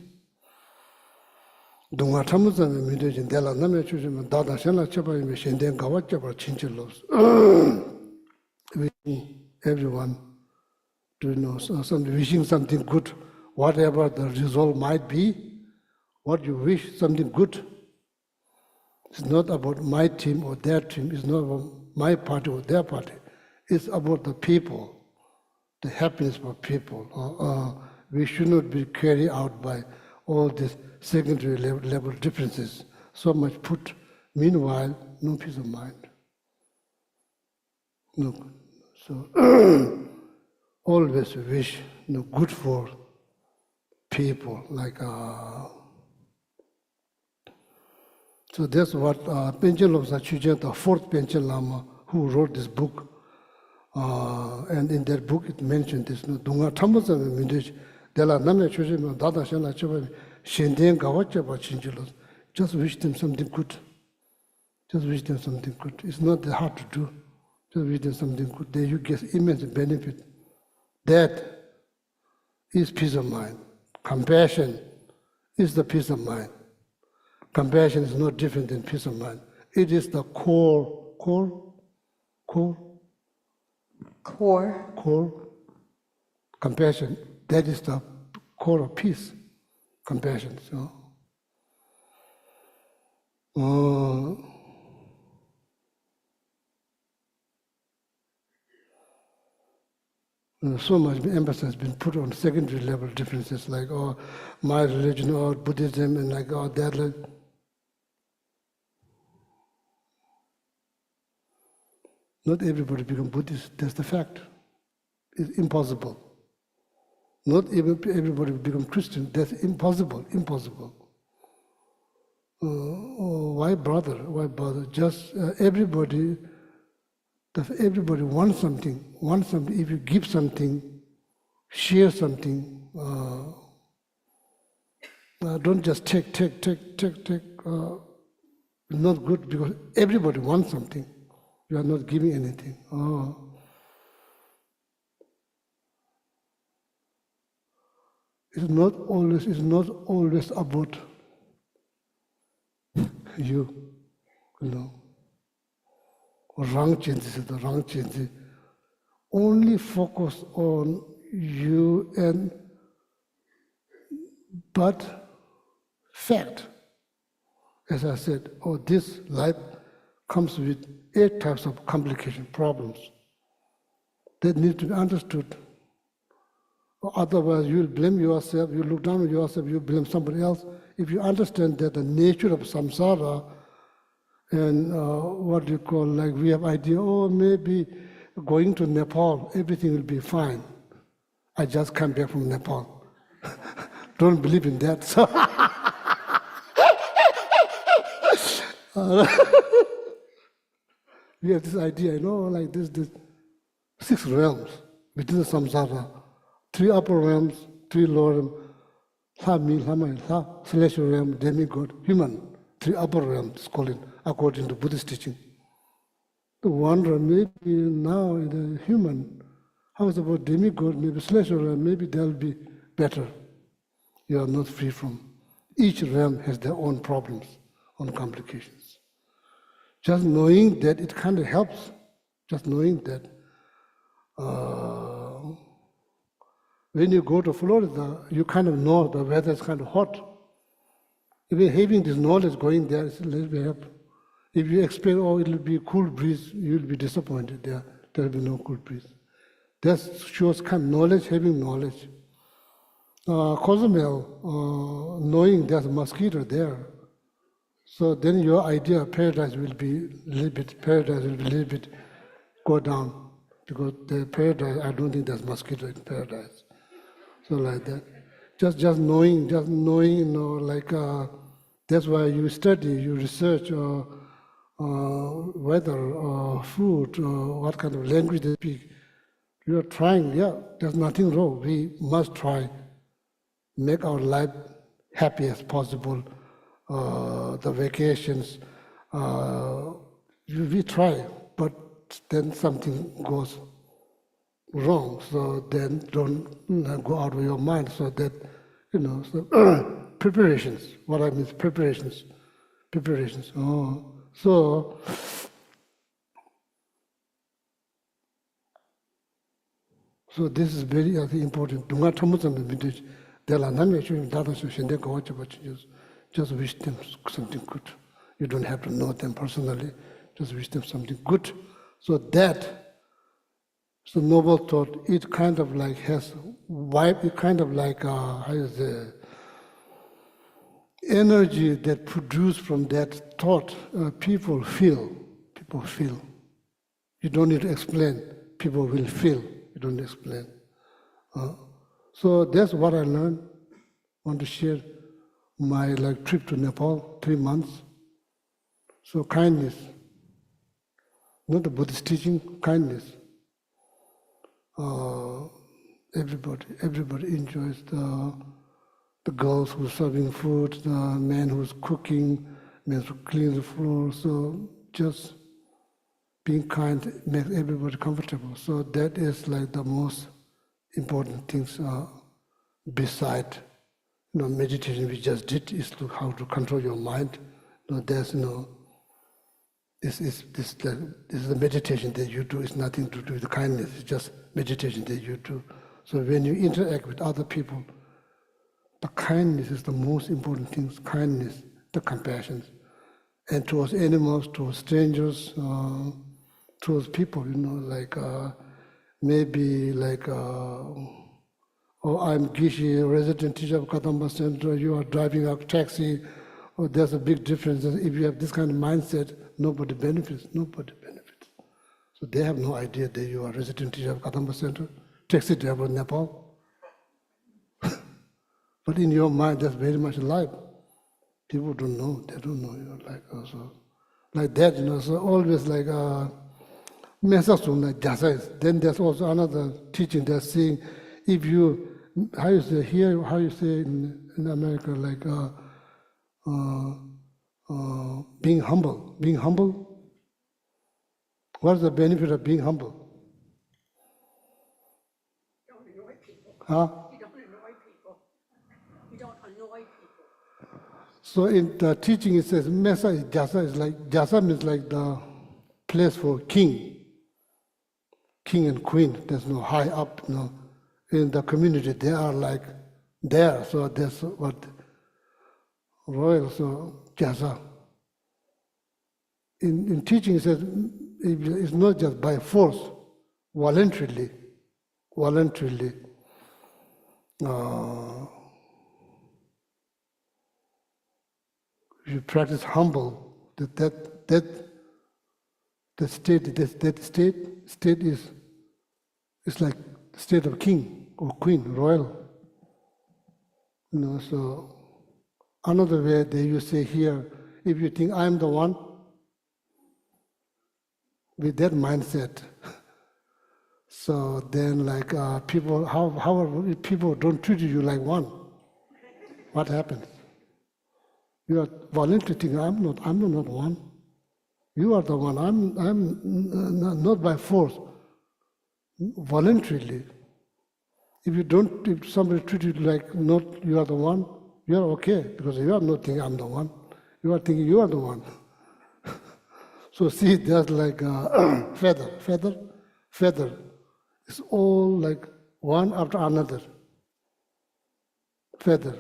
Dunga Tamuzan meditation, Dela Name Chujima, Dada Shena Chaba, Shenden Gawachaba, Chinchilos. Everyone to know wishing something good, whatever the result might be, what you wish, something good. It's not about my team or their team, it's not about my party or their party. It's about the people, the happiness for people. We should not be carried out by all these secondary level differences. So much put. Meanwhile, no peace of mind. No. So always wish good for people. Like so that's what Panchen Lobsa Chujen, the fourth Panchen Lama, who wrote this book. And in that book it mentioned this. Dunga Tamuzam Mindich, Dela Name Chujen, Dada Shana Chaba, Shenden Gawachaba Chinchilos. Just wish them something good. Just wish them something good. It's not that hard to do. Just wish them something good. Then you get immense benefit. That is peace of mind. Compassion is the peace of mind. Compassion is no different than peace of mind. It is the core compassion. That is the core of peace. Compassion. So much emphasis has been put on secondary level differences, like my religion or Buddhism, and like that. Not everybody become Buddhist. That's the fact. It's impossible. Not even everybody become Christian. That's impossible. Impossible. Why bother? Why bother? Just everybody wants something. If you give something, share something. Don't just take. Not good, because everybody wants something. You are not giving anything. It's not always about you know. Wrong changes, the wrong changes. Only focus on you but fact. as I said, oh, this life comes with 8 types of complication problems that need to be understood. Otherwise, you will blame yourself, you look down on yourself, you blame somebody else. If you understand that the nature of samsara and what you call, like we have idea, oh, maybe going to Nepal, everything will be fine. I just came back from Nepal. Don't believe in that. So we have this idea, like this 6 realms within the samsara, 3 upper realms, 3 lower realms, celestial realm, demigod, human, 3 upper realms, call it, according to Buddhist teaching. The wonder, maybe now in the human, how is about demigod, maybe celestial realm, maybe they'll be better. You are not free from. Each realm has their own problems, own complications. Just knowing that it kind of helps, just knowing that when you go to Florida, you kind of know the weather is kind of hot. Even having this knowledge going there is a little bit help. If you expect, oh, it will be a cool breeze, you'll be disappointed there. There will be no cool breeze. That shows kind of knowledge, having knowledge. Cozumel, knowing there's a mosquito there, so then your idea of paradise will be a little bit go down, because the paradise, I don't think there's mosquito in paradise. So like that, just knowing, like that's why you study, you research, weather, food, what kind of language they speak. You are trying, yeah, there's nothing wrong. We must try, make our life happy as possible. The vacations, we try, but then something goes wrong. So then don't go out of your mind. So that, so preparations. What I mean is preparations. Oh, so. So this is very important. Just wish them something good. You don't have to know them personally. Just wish them something good. So that, so noble thought, it kind of like has vibe, it kind of like, how is the energy that produced from that thought, people feel. You don't need to explain, people will feel. You don't explain. So that's what I learned. Want to share my trip to Nepal, 3 months. So kindness, not the Buddhist teaching, kindness. Everybody enjoys the girls who's serving food, the man who's cooking, man who cleans the floor. So just being kind makes everybody comfortable. So that is like the most important things beside meditation we just did is how to control your mind. There's this is the meditation that you do. It's nothing to do with kindness. It's just meditation that you do. So when you interact with other people, the kindness is the most important thing. Kindness, the compassion, and towards animals, towards strangers, towards people. Oh, I'm Geshe, resident teacher of Kadampa Center, you are driving a taxi, oh, there's a big difference. If you have this kind of mindset, nobody benefits. So they have no idea that you are resident teacher of Kadampa Center, taxi driver in Nepal. But in your mind, that's very much alive. People don't know, they don't know, also. Like that, so always like, then there's also another teaching that's saying, if you, how you say here, how you say in America, being humble. What is the benefit of being humble?
You don't annoy people.
Huh?
You don't annoy people.
So in the teaching it says, Mesa is jasa, jasa means like the place for king and queen. There's no high up, in the community, they are there, so that's what royal, so jasa. in teaching, it says it's not just by force, voluntarily. You practice humble. That state is like the state of king or queen, royal. So another way they you say here, if you think I'm the one, with that mindset, so then like people, how people don't treat you like one? What happens? You are voluntarily thinking, I'm not one. You are the one. I'm not by force. Voluntarily. If somebody treats you like not you are the one, you are okay because you are not thinking I'm the one. You are thinking you are the one. So see, there's like a feather. It's all like one after another. Feather.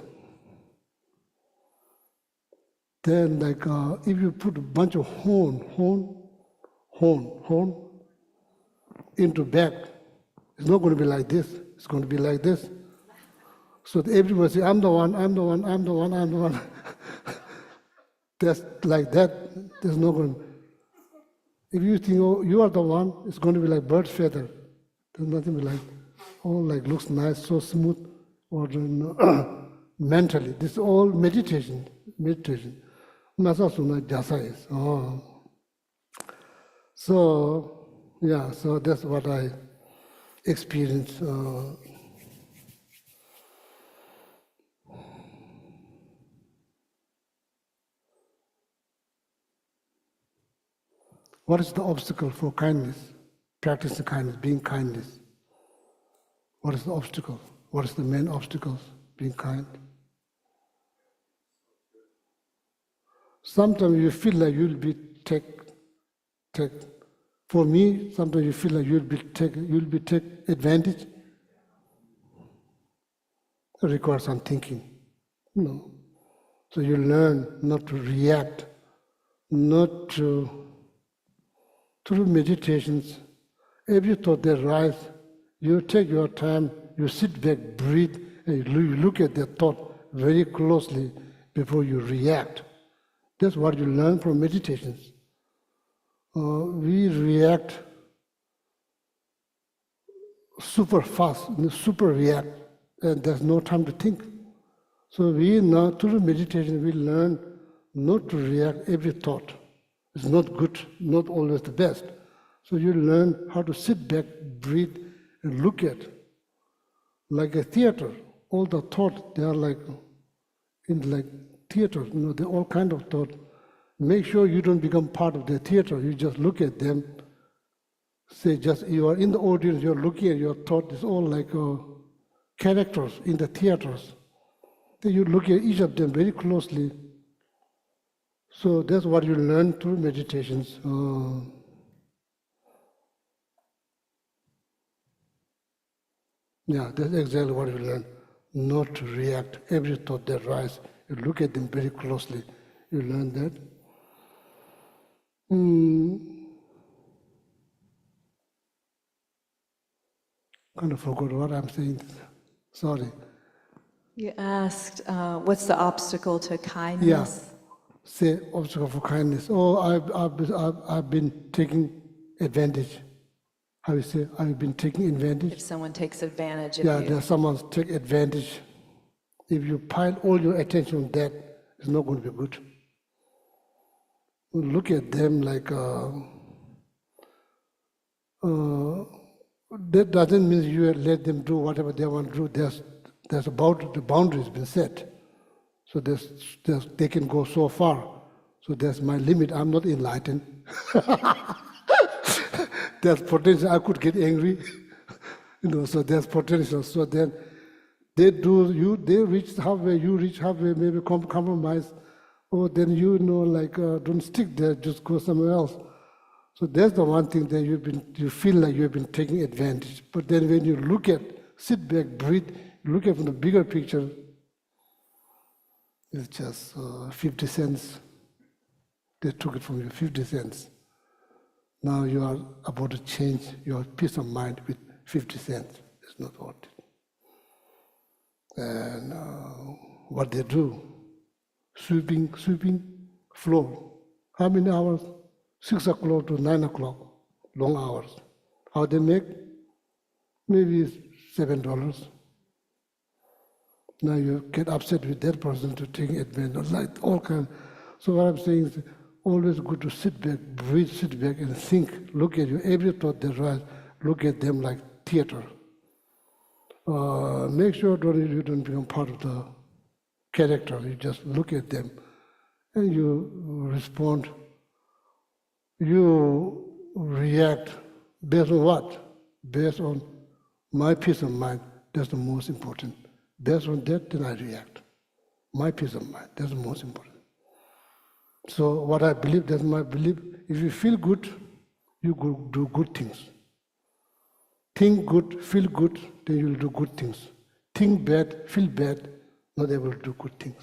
Then like if you put a bunch of horn into bag, it's not going to be like this. It's going to be like this. So everybody say, I'm the one. That's like that. There's no going. If you think, oh, you are the one, it's going to be like bird feather. There's nothing like, all like looks nice, so smooth, or mentally. This is all meditation. Masasuna jasa is. Oh. So, yeah, so that's what I experienced. What is the obstacle for kindness? Practicing kindness, being kindness. What is the obstacle? What is the main obstacles? Being kind. Sometimes you feel like you'll be take. For me, sometimes you feel like you'll be take advantage. It requires some thinking. So you learn not to react, not to through meditations. Every thought that arises, you take your time, you sit back, breathe, and you look at that thought very closely before you react. That's what you learn from meditations. We react super fast, super react, and there's no time to think. So we now, through meditation, we learn not to react every thought. It's not good, not always the best. So you learn how to sit back, breathe, and look at. Like a theater, all the thoughts, they are like in like theater, they're all kind of thought. Make sure you don't become part of the theater. You just look at them. Say just, you are in the audience, you're looking at your thought. It's all like characters in the theaters. Then you look at each of them very closely. So that's what you learn through meditations. Yeah, that's exactly what you learn. Not to react. Every thought that arises, you look at them very closely. You learn that. Kind of forgot what I'm saying. Sorry.
You asked, what's the obstacle to kindness?
Say obstacle for kindness. Oh, I've been taking advantage. How you say? I've been taking advantage.
If someone takes advantage of
Yeah,
you.
there's someone take advantage. If you pile all your attention on that, it's not going to be good. Look at them like that doesn't mean you let them do whatever they want to do. There's about the boundaries been set. So they can go so far. So there's my limit. I'm not enlightened. There's potential. I could get angry. So there's potential. So then they reach halfway, you reach halfway, maybe compromise. Or then don't stick there, just go somewhere else. So that's the one thing that you feel like you've been taking advantage. But then when you sit back, breathe, look at from the bigger picture, it's just 50 cents They took it from you 50 cents. Now you are about to change your peace of mind with 50 cents. It's not worth it. And what they do, sweeping floor. How many hours? 6 o'clock to 9 o'clock, long hours. How they make? Maybe $7. Now you get upset with that person to take advantage, like all kind. So what I'm saying is always good to sit back, breathe, sit back and think, look at you, every thought that rise, look at them like theater. Make sure you don't become part of the character, you just look at them and you respond. You react based on what? Based on my peace of mind, that's the most important. Based on that, then I react. My peace of mind, that's the most important. So what I believe, that's my belief. If you feel good, you go do good things. Think good, feel good, then you'll do good things. Think bad, feel bad, not able to do good things.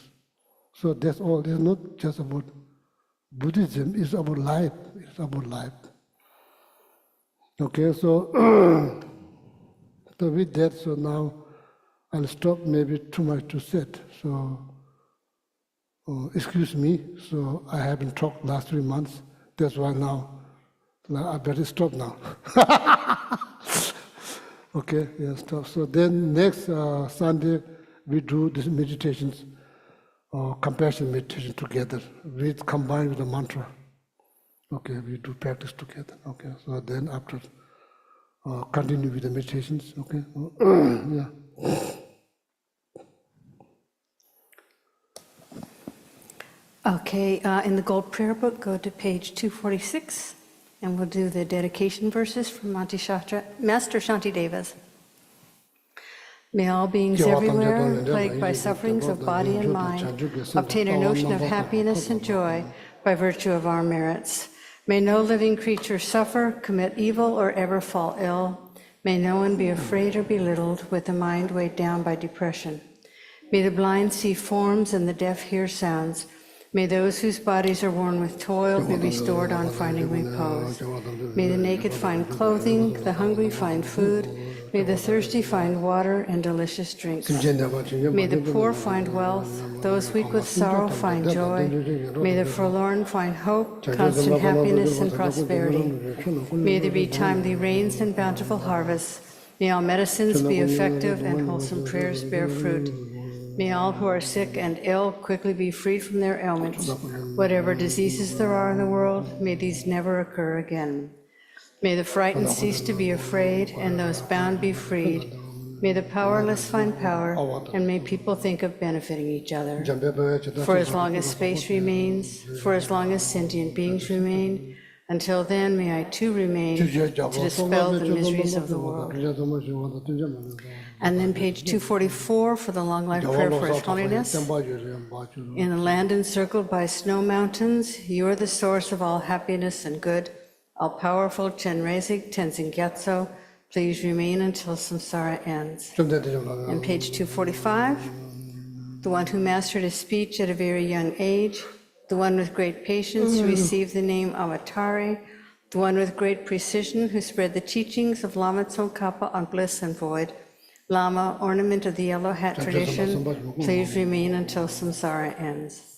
So that's all. It's not just about Buddhism, it's about life. It's about life. Okay, so, so with that, so now I'll stop, maybe too much to said. So excuse me, so I haven't talked last 3 months. That's why now I better stop now. Okay, yeah, stop. So then next Sunday we do these meditations, compassion meditation together. We combine with the mantra. Okay, we do practice together. Okay, so then after continue with the meditations. Okay, yeah.
Okay, in the Gold Prayer Book, go to page 246, and we'll do the dedication verses from Master Shantidevas. May all beings everywhere, plagued by sufferings of body and mind, obtain a notion of happiness and joy by virtue of our merits. May no living creature suffer, commit evil, or ever fall ill. May no one be afraid or belittled with a mind weighed down by depression. May the blind see forms and the deaf hear sounds. May those whose bodies are worn with toil be restored on finding repose. May the naked find clothing, the hungry find food. May the thirsty find water and delicious drinks. May the poor find wealth, those weak with sorrow find joy. May the forlorn find hope, constant happiness and prosperity. May there be timely rains and bountiful harvests. May all medicines be effective and wholesome prayers bear fruit. May all who are sick and ill quickly be freed from their ailments. Whatever diseases there are in the world, may these never occur again. May the frightened cease to be afraid, and those bound be freed. May the powerless find power, and may people think of benefiting each other. For as long as space remains, for as long as sentient beings remain, until then may I too remain to dispel the miseries of the world. And then page 244 for the long life prayer for His Holiness. In a land encircled by snow mountains, you are the source of all happiness and good. All-powerful Chenrezig Tenzin Gyatso, please remain until samsara ends. And page 245, the one who mastered his speech at a very young age, the one with great patience who received the name Avatari, the one with great precision who spread the teachings of Lama Tsongkhapa on bliss and void, Lama, ornament of the yellow hat tradition, please remain until samsara ends.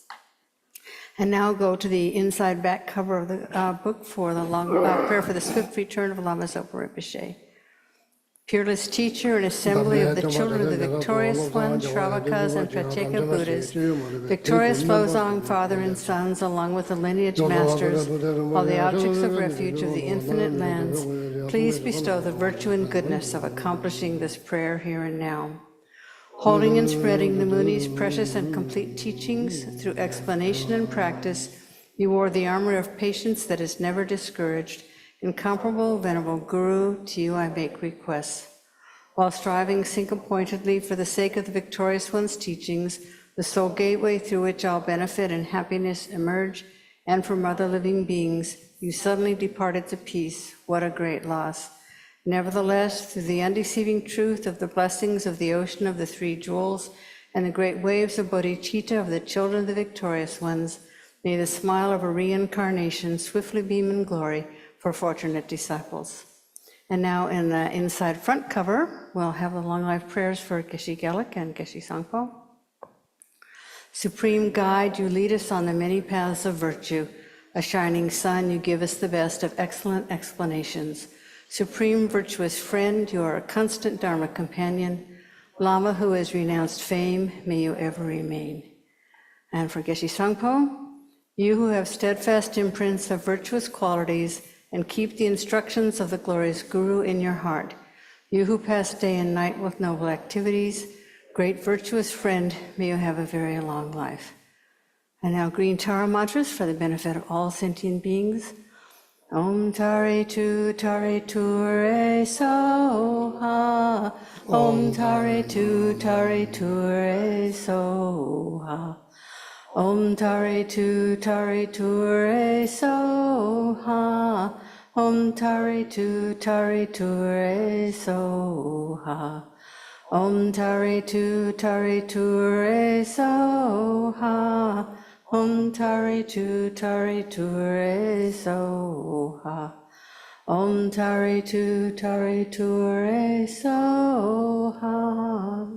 And now go to the inside back cover of the book for the long prayer for the swift return of Lama Zopa Rinpoche. Peerless teacher and assembly of the children of the victorious one, Shravakas and Pratyeka Buddhas, victorious Lozong, father and sons, along with the lineage masters, all the objects of refuge of the infinite lands, please bestow the virtue and goodness of accomplishing this prayer here and now. Holding and spreading the Muni's precious and complete teachings through explanation and practice, you wore the armor of patience that is never discouraged. Incomparable, venerable Guru, to you I make requests. While striving single-pointedly for the sake of the victorious one's teachings, the sole gateway through which all benefit and happiness emerge, and from other living beings, you suddenly departed to peace. What a great loss. Nevertheless, through the undeceiving truth of the blessings of the ocean of the three jewels and the great waves of bodhicitta of the children of the victorious ones, May the smile of a reincarnation swiftly beam in glory for fortunate disciples. And now in the inside front cover, we'll have the long life prayers for Geshe Gelek and Geshe Sangpo. Supreme Guide, you lead us on the many paths of virtue. A shining sun, you give us the best of excellent explanations. Supreme virtuous friend, you are a constant Dharma companion. Lama who has renounced fame, may you ever remain. And for Geshe Sangpo, you who have steadfast imprints of virtuous qualities and keep the instructions of the glorious Guru in your heart. You who pass day and night with noble activities, great virtuous friend, may you have a very long life. And now green Tara mantras for the benefit of all sentient beings. Om Tare Tu Re So Ha. Om Tare Tu Re So Ha. Om Tare Tu Re So Ha. Om Tare Tu Re So Ha. Om Tare Tu Re So Ha. Om Tare Tu Re So Ha. Om Tare Tu Re So Ha.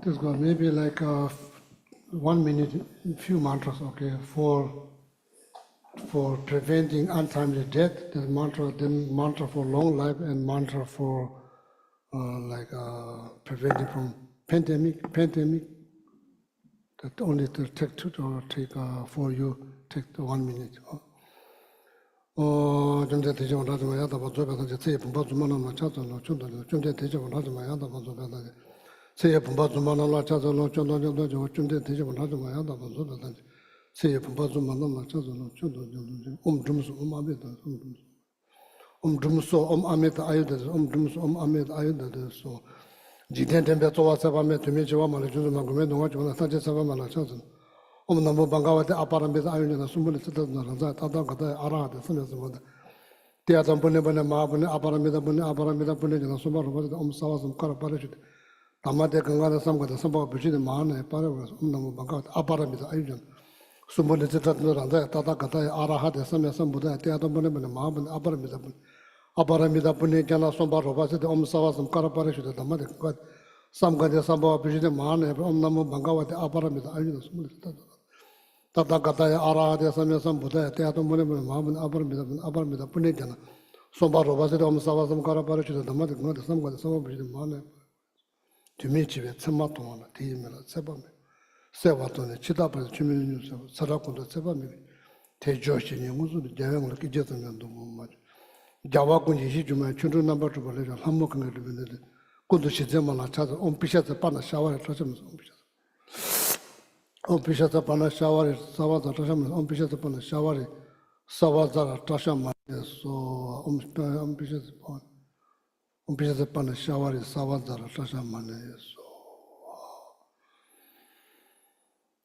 This go maybe like 1 minute, few mantras, okay, for preventing untimely death. There's mantra, then mantra for long life, and mantra for preventing from pandemic. That only to take two or take for you take the 1 minute. 좀제 대접을 하지 마야 다 봐줘 봐서 제 분바 주만만 찾아서 좀제 대접을 하지 마야 다 봐줘 봐서 제 분바 주만만 찾아서 좀제 대접을 하지 마야 다 봐줘 봐서 제 분바 주만만 찾아서 좀좀서 엄아메다 좀서 엄아메다 아유다 좀서 엄아메다 아유다 소 지된 템베 좋아서 밤에 되면 좋아만 주는 만큼에 동안 좀 사제 사람만 찾아서 너무 반가워서 아빠람에서 아유는 숨을 쓰던 자 다다 가다 알아도 쓰면서 뭐 대야던 번에 마번에 아빠람에다 번에 저는 숨을 버서 엄사와서 깔아 버려주대 담아대 건강한 삶과 선바 부지는 마음에 빠르고 너무 반가워서 아빠람에서 아유는 숨을 쓰던 자 다다 가다 알아하도 쓰면서 뭐다 대야던 번에 마번에 아빠람에다 번에 저는 숨을 버서 엄사와서 깔아 버려주대 담아대 삼가대 삼바 부지는 마음에 너무 반가워서 아빠람에서 아유는 숨을 쓰던 다다가다야 아라하데 서면서 무대 때야도 뭐냐면 마음은 아버입니다 뿐이잖아. 손바로 봐서도 엄사와서 가라바르치도 담아도 그거도 삼과도 삼아버리도 마네. 주미 집에 천마동안 뒤에면 세밤에 세와도네 치다버서 주민이 살아고도 세밤에 대조신이 무슨 대형으로 끼졌으면 너무 맞아. 자와군이 시주면 춘주 넘버 주 벌려 한 먹은 걸 되는데 그것도 시제만 찾아 엄피셔서 빠나 샤워를 터지면서 엄피셔서 Ompishata pana shawari savata tashamas ompishata pana shawari savata tashamas so ompishata pana shawari savata tashamas so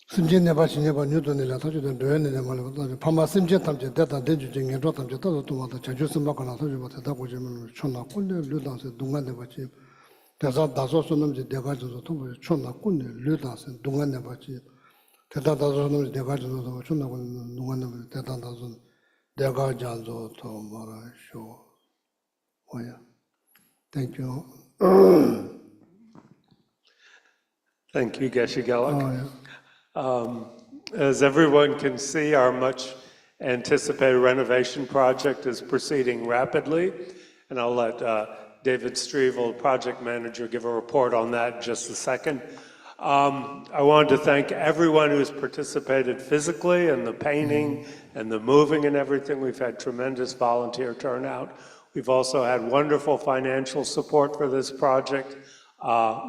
simje neba chineba nyudo nila tajo de doyene ne mala tajo pama simje tamje data denju jenge ro tamje tajo tumata chanju simba kana tajo bata ta ko jemen chona kunde ludan se dunga neba chi daza dazo sonamje dega jo to chona kunde ludan se dunga neba chi 대단다서는 내가 저도 촌나고 누가는 대단다서 내가 자도 또 말아쇼 뭐야 Thank you.
Thank you, Geshe Gelek. As everyone can see, our much anticipated renovation project is proceeding rapidly, and I'll let David Strevel, project manager, give a report on that in just a second. I wanted to thank everyone who's participated physically in the painting and the moving and everything. We've had tremendous volunteer turnout. We've also had wonderful financial support for this project,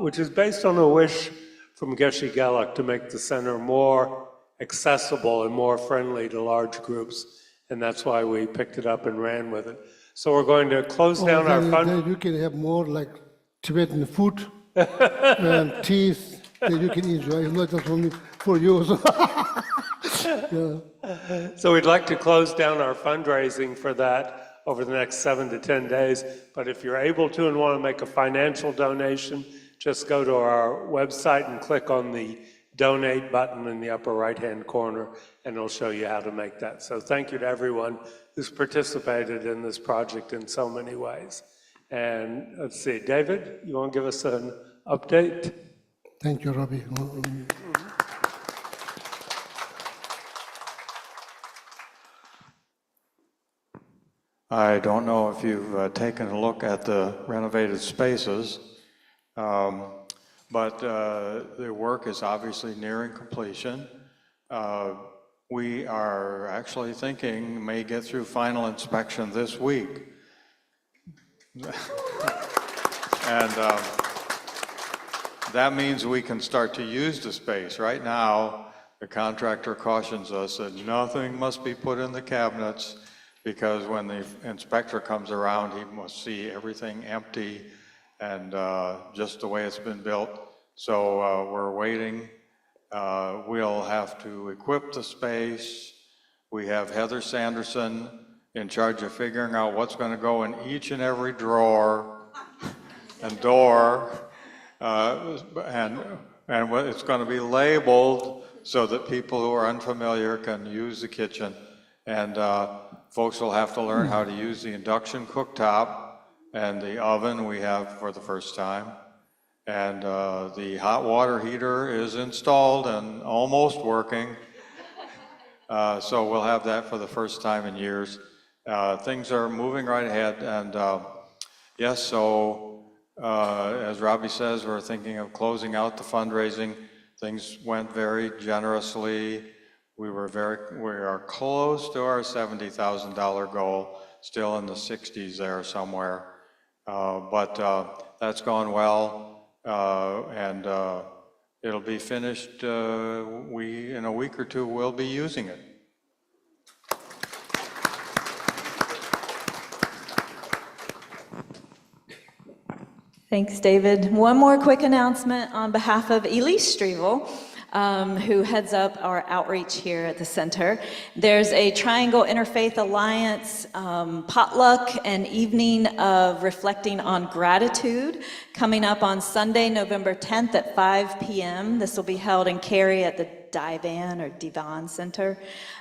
which is based on a wish from Geshe Gelek to make the center more accessible and more friendly to large groups. And that's why we picked it up and ran with it. So we're going to close down our fund.
You can have more like Tibetan food and teas. That you can enjoy, it's not just only for you. Yeah.
So we'd like to close down our fundraising for that over the next 7 to 10 days. But if you're able to and want to make a financial donation, just go to our website and click on the donate button in the upper right-hand corner, and it'll show you how to make that. So thank you to everyone who's participated in this project in so many ways. And let's see, David, you want to give us an update?
Thank you, Robbie.
I don't know if you've taken a look at the renovated spaces, but the work is obviously nearing completion. We are actually thinking may get through final inspection this week. And that means we can start to use the space. Right now, the contractor cautions us that nothing must be put in the cabinets, because when the inspector comes around, he must see everything empty and just the way it's been built. So we're waiting. We'll have to equip the space. We have Heather Sanderson in charge of figuring out what's going to go in each and every drawer and door, and it's going to be labeled so that people who are unfamiliar can use the kitchen. And folks will have to learn how to use the induction cooktop and the oven we have for the first time. And the hot water heater is installed and almost working. So we'll have that for the first time in years. Things are moving right ahead. And yes, so as Robbie says, we're thinking of closing out the fundraising. Things went very generously. We are close to our $70,000 goal, still in the 60s there somewhere. But that's gone well, and it'll be finished. In a week or two, we'll be using it.
Thanks, David. One more quick announcement on behalf of Elise Strevel, who heads up our outreach here at the center. There's a Triangle Interfaith Alliance potluck and evening of reflecting on gratitude coming up on Sunday, November 10th at 5 p.m. This will be held in Cary at the Divan Center.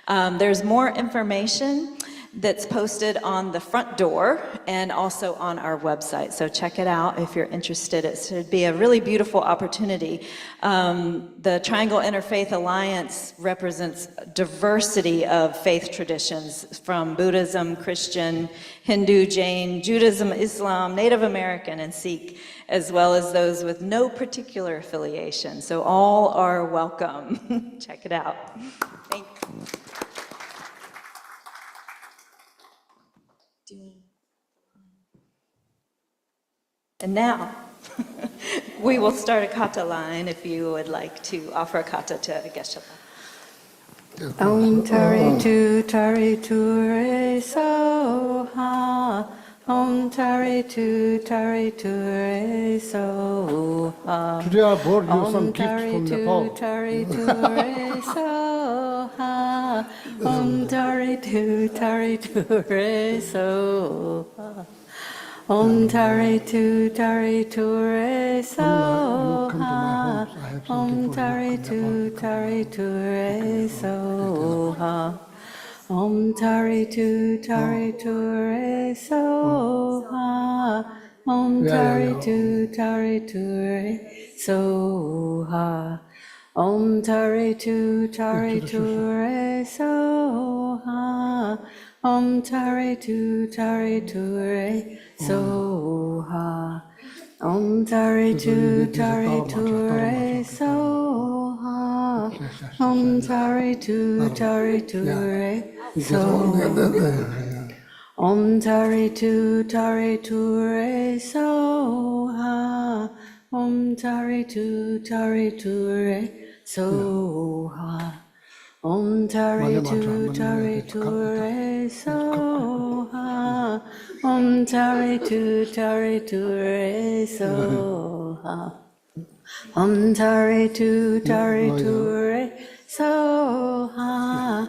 There's more information that's posted on the front door and also on our website. So check it out if you're interested. It should be a really beautiful opportunity. The Triangle Interfaith Alliance represents diversity of faith traditions from Buddhism, Christian, Hindu, Jain, Judaism, Islam, Native American, and Sikh, as well as those with no particular affiliation. So all are welcome. Check it out. Thanks. And now, we will start a kata line if you would like to offer a kata to Geshe.
Om tari tu re so ha. Om tari tu re so ha.
Today I brought you some
Om
gift from Nepal.
tari tu re so ha. Om tari tu re so ha. Om tari tu re so ha. Om tari tu re so ha. Om tari tu re so ha. Om tari tu re so ha. Om tari tu re so ha. Om tari tu re so ha. Om tari tu re so ha. Om tari tu re so. Om tari tu re so ha. Om tari tu re so ha. Om tari tu re so ha. Om tari tu re so ha. Om tari tu re so ha.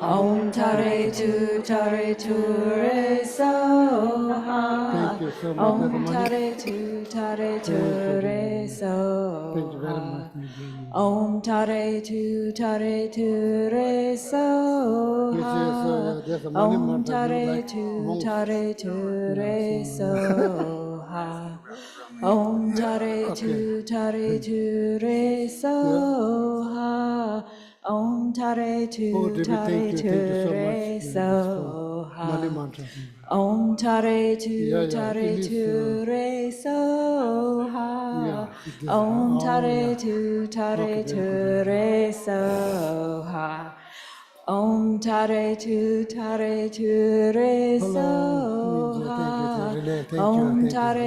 Om Tare Tu Re So Ha.
Thank you so much.
Om
That's money.
Tare Tu Re So
Thank you very
Ha.
much. Thank you.
Om Tare Tu Re So
This is,
Ha.
there's a money
Om
mantra,
Tare
like
Tu
monks.
Re So Ha. Om Tare Tu Re So Ha. Om Tare
Oh,
Tu
Debbie, thank you so
Re
much.
So
Money
Ha.
mantra.
Om Tare Tu
Yeah, it is,
Re So Ha.
yeah, it is.
Om
Oh,
Tare
yeah.
Tu
Okay, very good.
Re So Ha. Om Tare Tu Re So
Hello.
Ha.
Thank you, Renee. Thank you.
Om
Thank
Tare
you.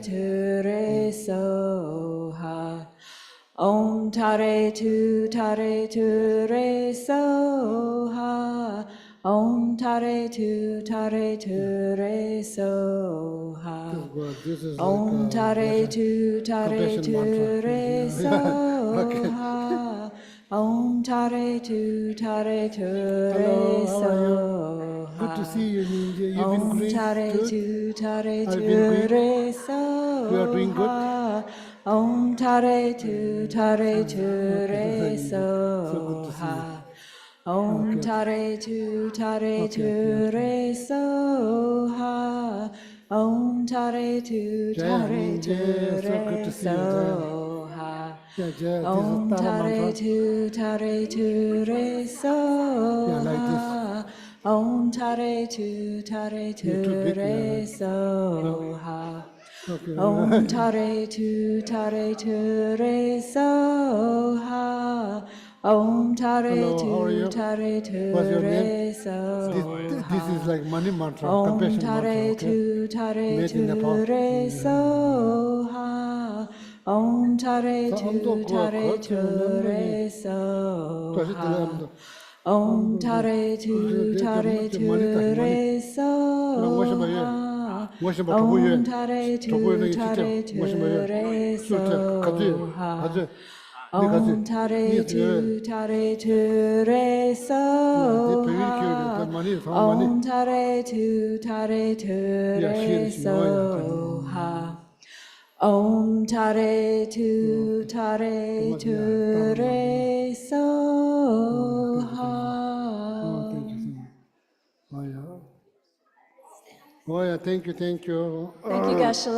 Tu Re So Ha. Om Tare Tu Re So Ha. Om Tare Tu Re So Ha.
This is
Om
like
Tare Tu
compassion mantra.
Re So
Okay.
Ha. Om Tare Tu Re
Hello, how are you?
So
Good to
Ha.
see you, Ninja. You've been
Om
great.
Tare
Good.
Tu
I've been great.
Re So
You are doing good.
Ha. Om Tare Tu Re
So good to
So
see you.
Ha. Om
Okay.
Tare Tu
Okay.
Re So Ha. Om Tare Tu
Jaya, Ninja. So good
Re
to see you, Jaya.
So Ha.
Yeah, Jaya, this is
Om
Tara
Tare
mantra.
Tu Re So
Yeah, like this.
Ha. Om Tare Tu
You're too big.
Re
Yeah.
So Ha.
Okay.
Om Tare Tu Re So Ha. Om Tare
Hello, how are
Tu
you? What's your name?
Re So
This is
Ha.
like money mantra,
Om
compassion mantra,
Tare
okay? Made in
Tu
Nepal.
Re So Ha. Om Tare
사암도
Tu Re So
다시
Ha.
들어갑니다.
Om Tare Tu Re So Ha. Om Tare Tu Re So Ha. Om Tare Tu Re So Ha. Om Tare Tu Re So Ha. Om Tare Tu Re So Ha.
Thank you so much. Oh yeah, thank you.
Thank you, Geshe.